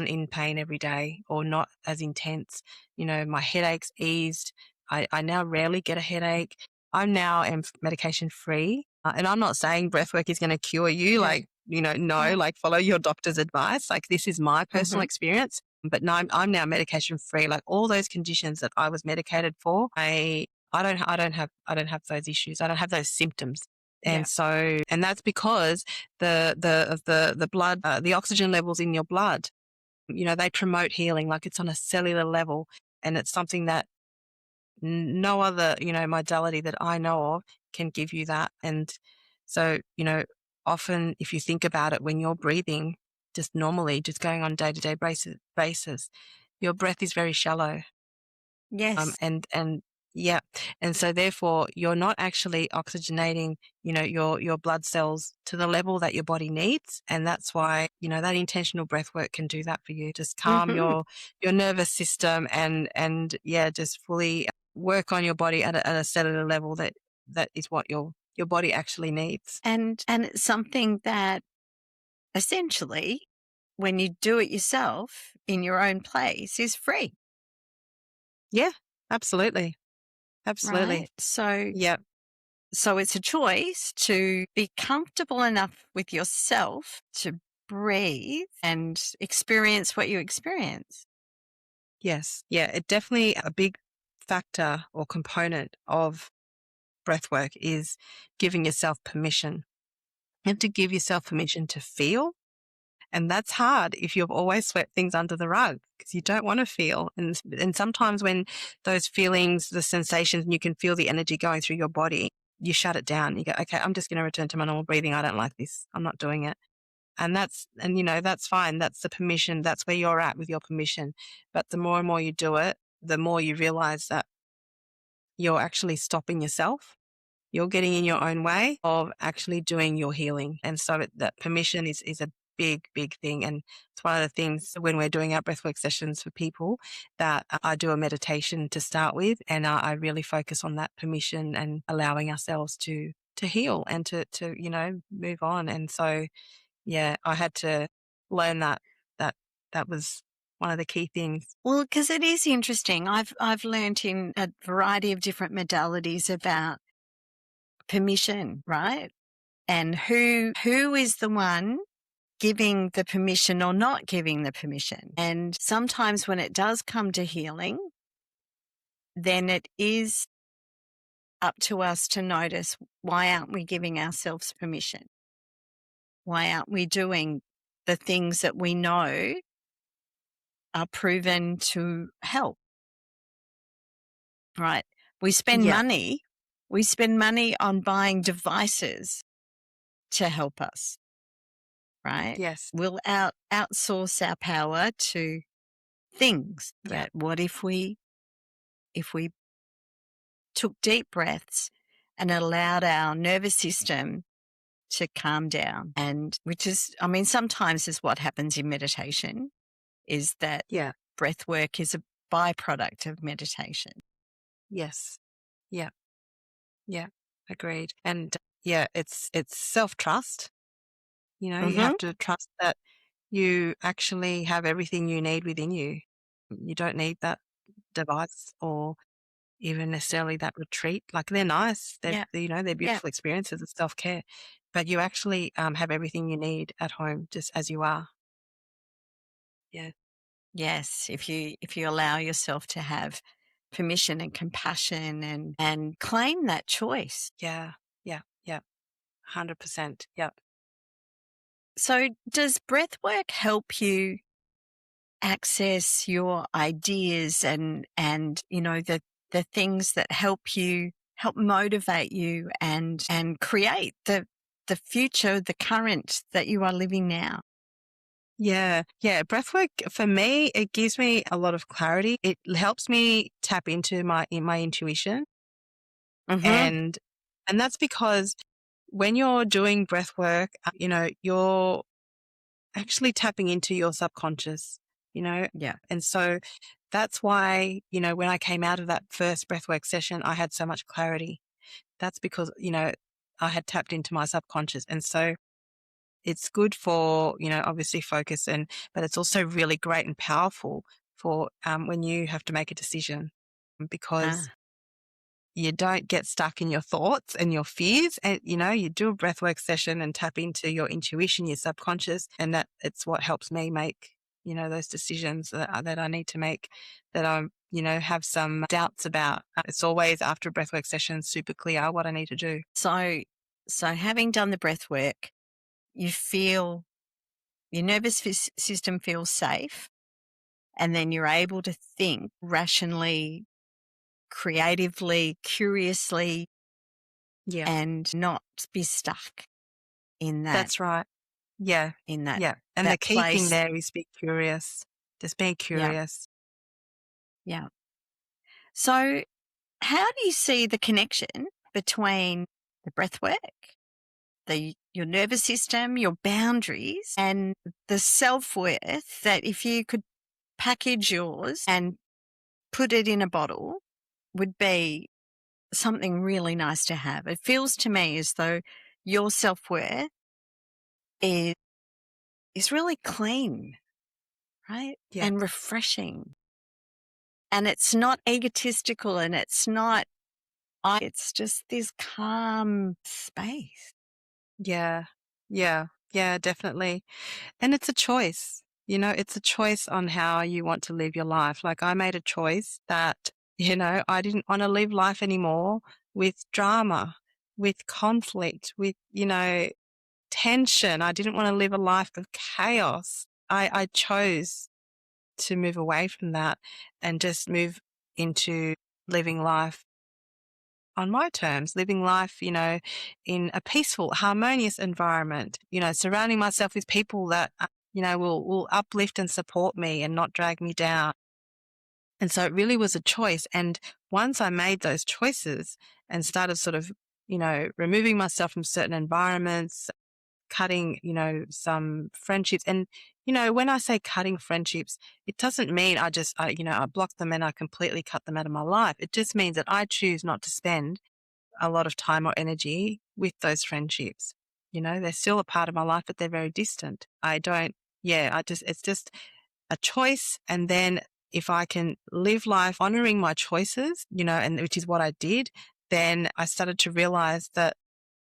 in pain every day, or not as intense. My headaches eased. I now rarely get a headache. I now am medication free. And I'm not saying breathwork is going to cure you. No, follow your doctor's advice. This is my personal experience. But no, I'm now medication free. All those conditions that I was medicated for, I don't have those issues. I don't have those symptoms. And and that's because the blood, the oxygen levels in your blood, they promote healing. It's on a cellular level, and it's something that no other, modality that I know of can give you that. And so, often if you think about it, when you're breathing just normally, just going on day-to-day basis, your breath is very shallow. Yes. And yeah. And so therefore you're not actually oxygenating, your blood cells to the level that your body needs. And that's why, that intentional breath work can do that for you. Just calm your nervous system and just fully work on your body at a cellular level that is what your body actually needs. And it's something that essentially, when you do it yourself in your own place, is free. Yeah, absolutely. Absolutely. Right? So, yeah. So it's a choice to be comfortable enough with yourself to breathe and experience what you experience. Yes. Yeah. It definitely a big factor or component of breathwork is giving yourself permission. You have to give yourself permission to feel. And that's hard if you've always swept things under the rug, because you don't want to feel. And sometimes when those feelings, the sensations, and you can feel the energy going through your body, you shut it down. You go, okay, I'm just going to return to my normal breathing. I don't like this. I'm not doing it. And that's fine. That's the permission. That's where you're at with your permission. But the more and more you do it, the more you realize that you're actually stopping yourself. You're getting in your own way of actually doing your healing. And so that permission is a big, big thing. And it's one of the things when we're doing our breathwork sessions for people that I do a meditation to start with. And I really focus on that permission and allowing ourselves to heal and to move on. And so, yeah, I had to learn that was one of the key things. Well, because it is interesting. I've learned in a variety of different modalities about permission, right? And who is the one giving the permission or not giving the permission. And sometimes when it does come to healing, then it is up to us to notice, why aren't we giving ourselves permission? Why aren't we doing the things that we know are proven to help? Right? We spend money on buying devices to help us. Right? Yes. We'll outsource our power to things. But what if we took deep breaths and allowed our nervous system to calm down? And which is, sometimes is what happens in meditation, is that breath work is a byproduct of meditation. Yes. Yeah. Yeah. Agreed. And it's self-trust. You have to trust that you actually have everything you need within you. You don't need that device or even necessarily that retreat. They're nice. They're beautiful experiences of self-care, but you actually have everything you need at home just as you are. Yeah. Yes. If you allow yourself to have permission and compassion and claim that choice. Yeah. Yeah. Yeah. 100%. Yeah. So does breath work help you access your ideas and the things that help motivate you and create the the future, the current that you are living now? Yeah. Yeah. Breathwork for me, it gives me a lot of clarity. It helps me tap into my intuition. Mm-hmm. And that's because when you're doing breathwork, you're actually tapping into your subconscious, you know, Yeah. and so that's why, when I came out of that first breathwork session, I had so much clarity. That's because, I had tapped into my subconscious. And so it's good for, obviously focus but it's also really great and powerful for when you have to make a decision because Ah. you don't get stuck in your thoughts and your fears. And, you do a breathwork session and tap into your intuition, your subconscious, and that it's what helps me make, those decisions that I need to make that have some doubts about. It's always after a breathwork session, super clear what I need to do. So having done the breath work, you feel your nervous system feels safe, and then you're able to think rationally, creatively, curiously, Yeah, and not be stuck in that that's right. Yeah. in that Yeah. And the that key thing place. there is be curious. Just being Yeah, curious. yeah. So how do you see the connection between the breath work, your nervous system, your boundaries, and the self-worth that if you could package yours and put it in a bottle would be something really nice to have? It feels to me as though your self-worth is is really clean, right? Yeah. And refreshing. And it's not egotistical and it's not it's just this calm space. Yeah. Yeah. Yeah, definitely. And it's a choice. It's a choice on how you want to live your life. Like I made a choice that, I didn't want to live life anymore with drama, with conflict, with, tension. I didn't want to live a life of chaos. I chose to move away from that and just move into living life on my terms, living life, in a peaceful, harmonious environment, surrounding myself with people that, will uplift and support me and not drag me down. And so it really was a choice. And once I made those choices and started sort of, removing myself from certain environments, cutting, some friendships. And, when I say cutting friendships, it doesn't mean I block them and I completely cut them out of my life. It just means that I choose not to spend a lot of time or energy with those friendships. They're still a part of my life, but they're very distant. It's just a choice. And then if I can live life honoring my choices, and which is what I did, then I started to realize that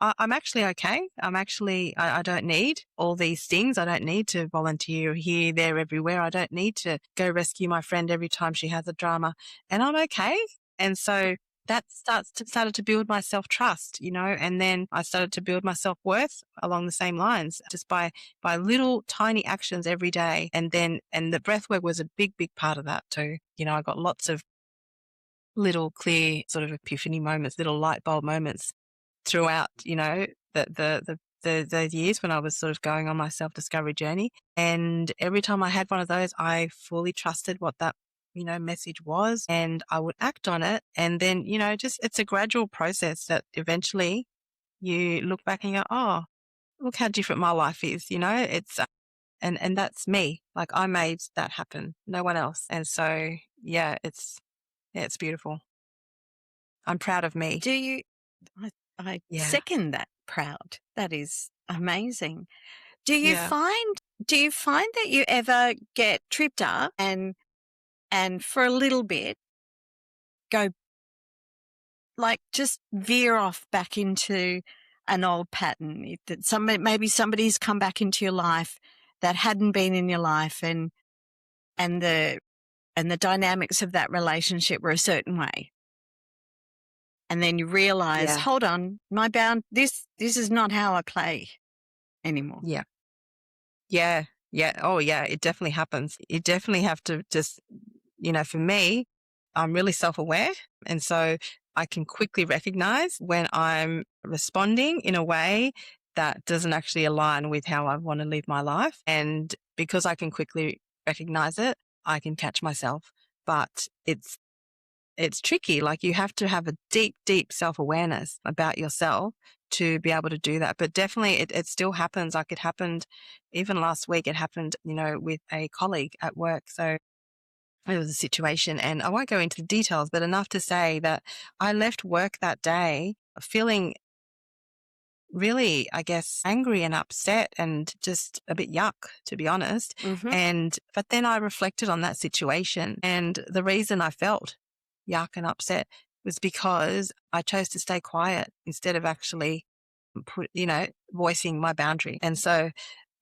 I'm actually okay. I don't need all these things. I don't need to volunteer here, there, everywhere. I don't need to go rescue my friend every time she has a drama, and I'm okay. And so that started to build my self-trust, and then I started to build my self-worth along the same lines, just by little tiny actions every day. And the breath work was a big, big part of that too. I got lots of little clear sort of epiphany moments, little light bulb moments throughout, those years when I was sort of going on my self-discovery journey. And every time I had one of those, I fully trusted what that, message was, and I would act on it. And then, just it's a gradual process that eventually you look back and you go, oh, look how different my life is. It's, and that's me. Like I made that happen, no one else. And so, it's beautiful. I'm proud of me. Do you I Yeah. second that proud. That is amazing. Do you Yeah. find do you find that you ever get tripped up and for a little bit go like just veer off back into an old pattern? That maybe somebody's come back into your life that hadn't been in your life, and the and the dynamics of that relationship were a certain way. And then you realize, Yeah. hold on, this is not how I play anymore. Yeah. Yeah. Yeah. Oh, yeah. It definitely happens. You definitely have to just, for me, I'm really self-aware. And so I can quickly recognize when I'm responding in a way that doesn't actually align with how I want to live my life. And because I can quickly recognize it, I can catch myself. But it's tricky. Like, you have to have a deep, deep self-awareness about yourself to be able to do that. But definitely it still happens. Like, it happened even last week. It happened, with a colleague at work. So it was a situation, and I won't go into the details, but enough to say that I left work that day feeling really, I guess, angry and upset and just a bit yuck, to be honest. But then I reflected on that situation, and the reason I felt yuck and upset was because I chose to stay quiet instead of actually voicing my boundary. And so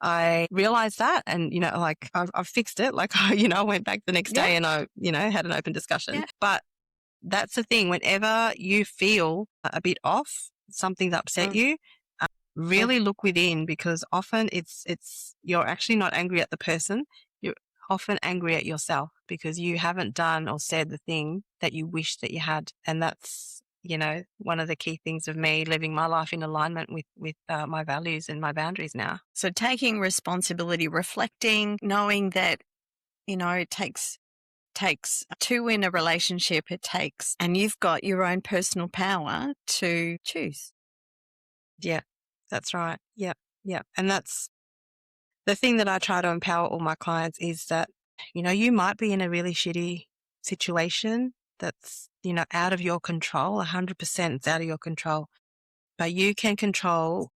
I realized that, and, like, I've fixed it. Like, I went back the next day and I, had an open discussion. Yeah. But that's the thing. Whenever you feel a bit off, something's upset you, really look within, because often you're actually not angry at the person. You're often angry at yourself because you haven't done or said the thing that you wish that you had. And that's, one of the key things of me living my life in alignment with my values and my boundaries now. So taking responsibility, reflecting, knowing that, it takes two in a relationship. And you've got your own personal power to choose. Yeah, that's right. Yeah. Yeah. And that's the thing that I try to empower all my clients, is that, you might be in a really shitty situation that's, out of your control. 100% it's out of your control, but you can control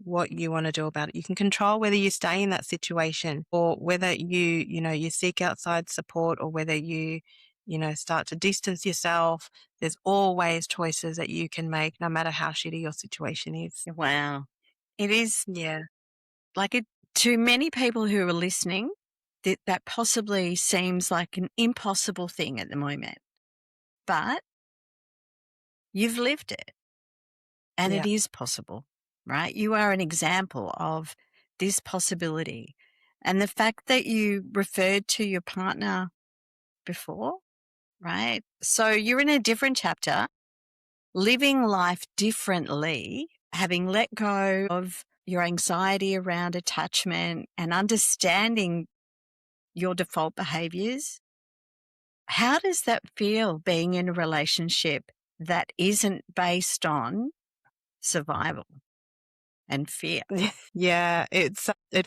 what you want to do about it. You can control whether you stay in that situation, or whether you seek outside support, or whether you start to distance yourself. There's always choices that you can make, no matter how shitty your situation is. Wow. It is, Yeah. like, it, to many people who are listening, that possibly seems like an impossible thing at the moment, but you've lived it, and Yeah. it is possible, right? You are an example of this possibility. And the fact that you referred to your partner before, right? So you're in a different chapter, living life differently, having let go of your anxiety around attachment and understanding your default behaviors. How does that feel, being in a relationship that isn't based on survival and fear? Yeah, it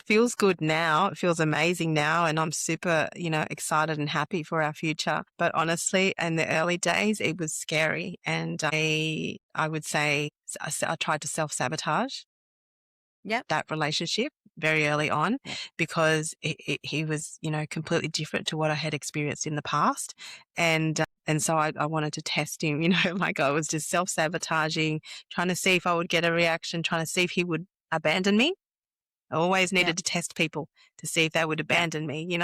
feels good now. It feels amazing now, and I'm super, excited and happy for our future. But honestly, in the early days, it was scary, and I would say I tried to self-sabotage Yep. that relationship very early on, Yep. because he was, completely different to what I had experienced in the past. And so I wanted to test him, like, I was just self-sabotaging, trying to see if I would get a reaction, trying to see if he would abandon me. I always needed to test people to see if they would abandon me,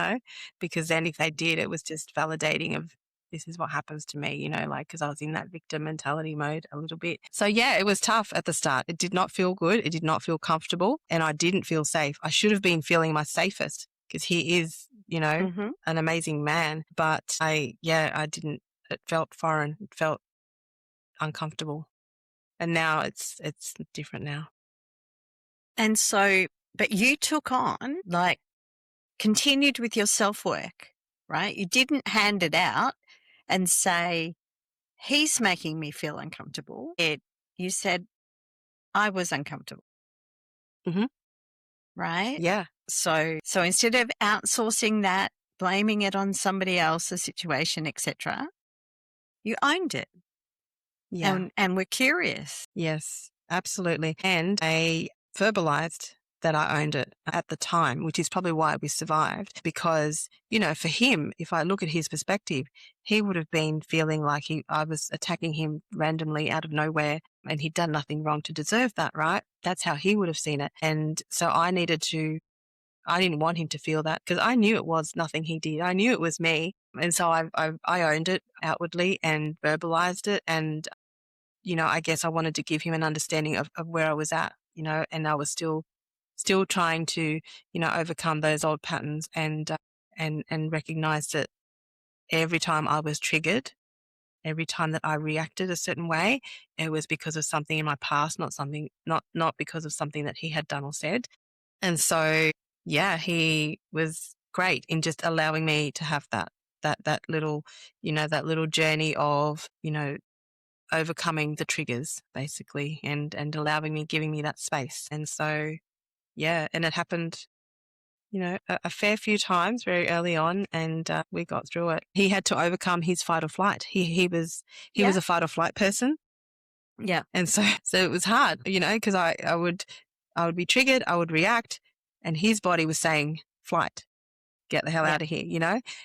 because then if they did, it was just validating of, this is what happens to me, like, because I was in that victim mentality mode a little bit. So yeah, it was tough at the start. It did not feel good. It did not feel comfortable, and I didn't feel safe. I should have been feeling my safest, because he is, an amazing man, but I didn't. It felt foreign. It felt uncomfortable. And now it's different now. And so, but you took on, like, continued with your self-work, right? You didn't hand it out and say, he's making me feel uncomfortable. You said, I was uncomfortable. Mm-hmm. Right? Yeah. So instead of outsourcing that, blaming it on somebody else, the situation, etc., you owned it. Yeah. And we're curious. Yes, absolutely. And I verbalized that I owned it at the time, which is probably why we survived, because, for him, if I look at his perspective, he would have been feeling like I was attacking him randomly out of nowhere, and he'd done nothing wrong to deserve that, right? That's how he would have seen it. And so I didn't want him to feel that, because I knew it was nothing he did. I knew it was me. And so I owned it outwardly and verbalized it. And I guess I wanted to give him an understanding of where I was at, and I was still trying to, overcome those old patterns, and recognize that every time I was triggered, every time that I reacted a certain way, it was because of something in my past, not because of something that he had done or said. And so, yeah, he was great in just allowing me to have that little, that little journey of, overcoming the triggers basically, and giving me that space. And so, yeah, and it happened, a fair few times very early on, and we got through it. He had to overcome his fight or flight. He was a fight or flight person. Yeah. And so it was hard, because I would be triggered, I would react, and his body was saying, flight, get the hell out of here,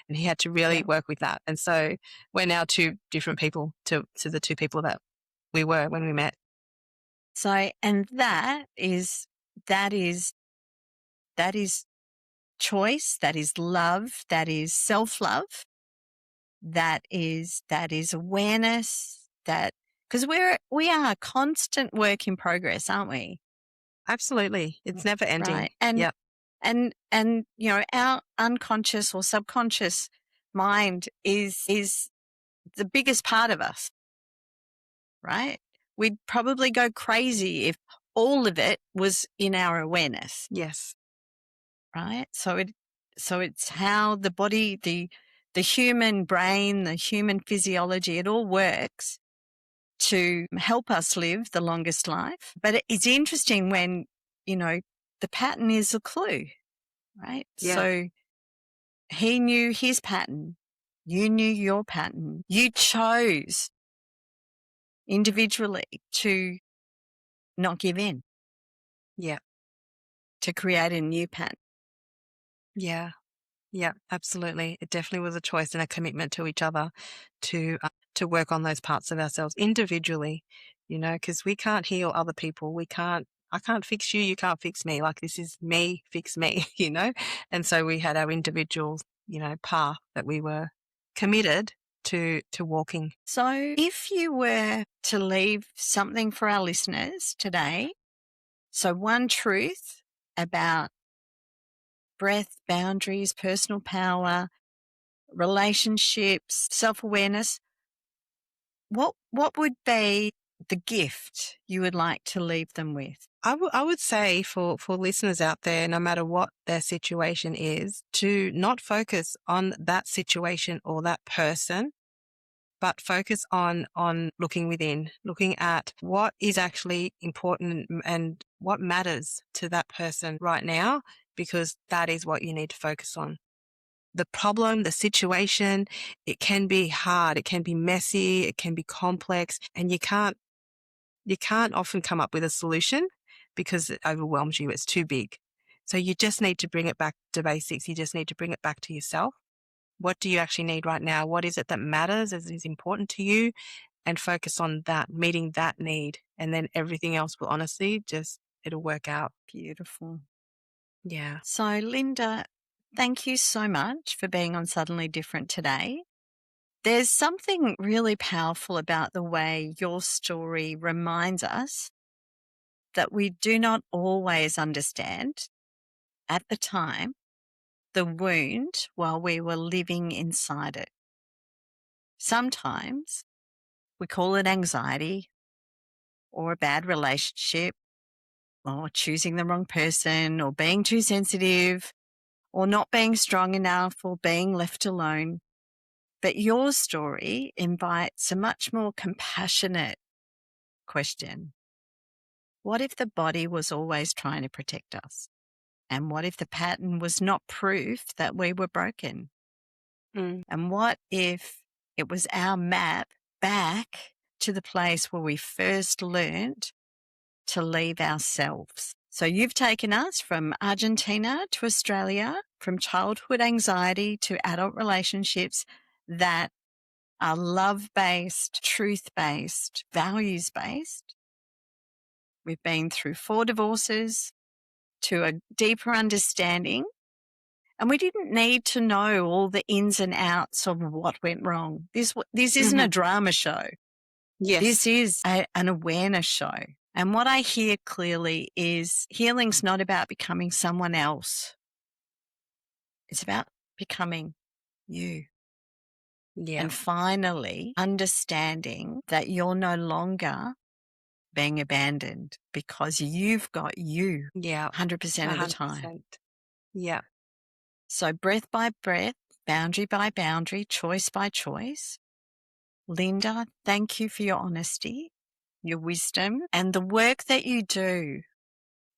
and he had to really work with that. And so we're now two different people to the two people that we were when we met. So, and that is choice, that is love, that is self-love, that is awareness, because we are a constant work in progress, aren't we? Absolutely. It's never ending. Right. And yeah. and our unconscious or subconscious mind is the biggest part of us, right? We'd probably go crazy if all of it was in our awareness. Yes. Right. So it's how the body, the human brain, the human physiology, it all works to help us live the longest life. But it's interesting when, the pattern is a clue, right? Yeah. So he knew his pattern. You knew your pattern. You chose individually to not give in. Yeah. To create a new pattern. Yeah. Yeah, absolutely. It definitely was a choice and a commitment to each other to work on those parts of ourselves individually, because we can't heal other people. I can't fix you. You can't fix me. Like, this is me, fix me, And so we had our individual, path that we were committed to walking. So if you were to leave something for our listeners today, so one truth about breath, boundaries, personal power, relationships, self-awareness, what would be the gift you would like to leave them with? I would say for listeners out there, no matter what their situation is, to not focus on that situation or that person, but focus on looking within, looking at what is actually important and what matters to that person right now, because that is what you need to focus on. The problem, the situation, it can be hard, it can be messy, it can be complex, and you can't often come up with a solution because it overwhelms you. It's too big. So you just need to bring it back to basics. You just need to bring it back to yourself. What do you actually need right now? What is it that matters, is important to you? And focus on that, meeting that need. And then everything else will honestly it'll work out. Beautiful. Yeah. So Linda, thank you so much for being on Suddenly Different today. There's something really powerful about the way your story reminds us that we do not always understand at the time the wound while we were living inside it. Sometimes we call it anxiety or a bad relationship or choosing the wrong person or being too sensitive or not being strong enough or being left alone. But your story invites a much more compassionate question. What if the body was always trying to protect us? And what if the pattern was not proof that we were broken? And what if it was our map back to the place where we first learned to leave ourselves? So you've taken us from Argentina to Australia, from childhood anxiety to adult relationships that are love-based, truth-based, values-based. We've been through 4 divorces to a deeper understanding, and we didn't need to know all the ins and outs of what went wrong. This isn't a drama show. Yes. This is an awareness show. And what I hear clearly is healing's not about becoming someone else. It's about becoming you. Yeah. And finally, understanding that you're no longer being abandoned because you've got you Yeah. 100% of the time. 100%. Yeah. So breath by breath, boundary by boundary, choice by choice. Linda, thank you for your honesty, your wisdom, and the work that you do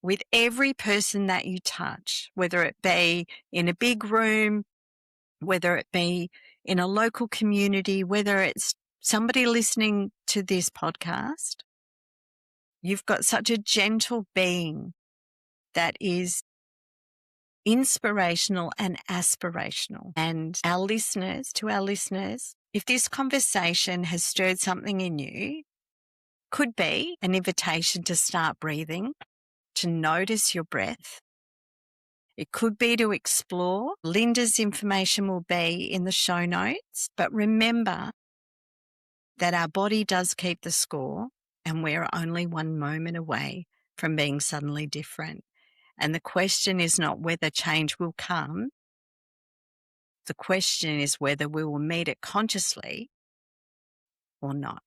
with every person that you touch, whether it be in a big room, whether it be in a local community, whether it's somebody listening to this podcast. You've got such a gentle being that is inspirational and aspirational. And our listeners, if this conversation has stirred something in you, could be an invitation to start breathing, to notice your breath. It could be to explore. Linda's information will be in the show notes. But remember that our body does keep the score, and we're only one moment away from being suddenly different. And the question is not whether change will come. The question is whether we will meet it consciously or not.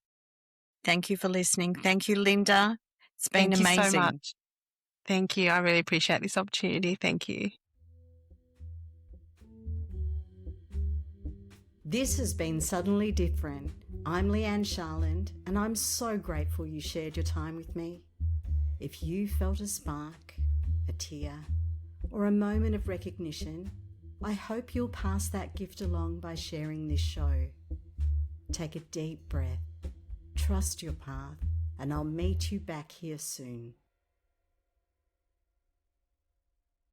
Thank you for listening. Thank you, Linda. It's been Thank you amazing. so much. Thank you. I really appreciate this opportunity. Thank you. This has been Suddenly Different. I'm Leigh-Anne Sharland, and I'm so grateful you shared your time with me. If you felt a spark, a tear, or a moment of recognition, I hope you'll pass that gift along by sharing this show. Take a deep breath, trust your path, and I'll meet you back here soon.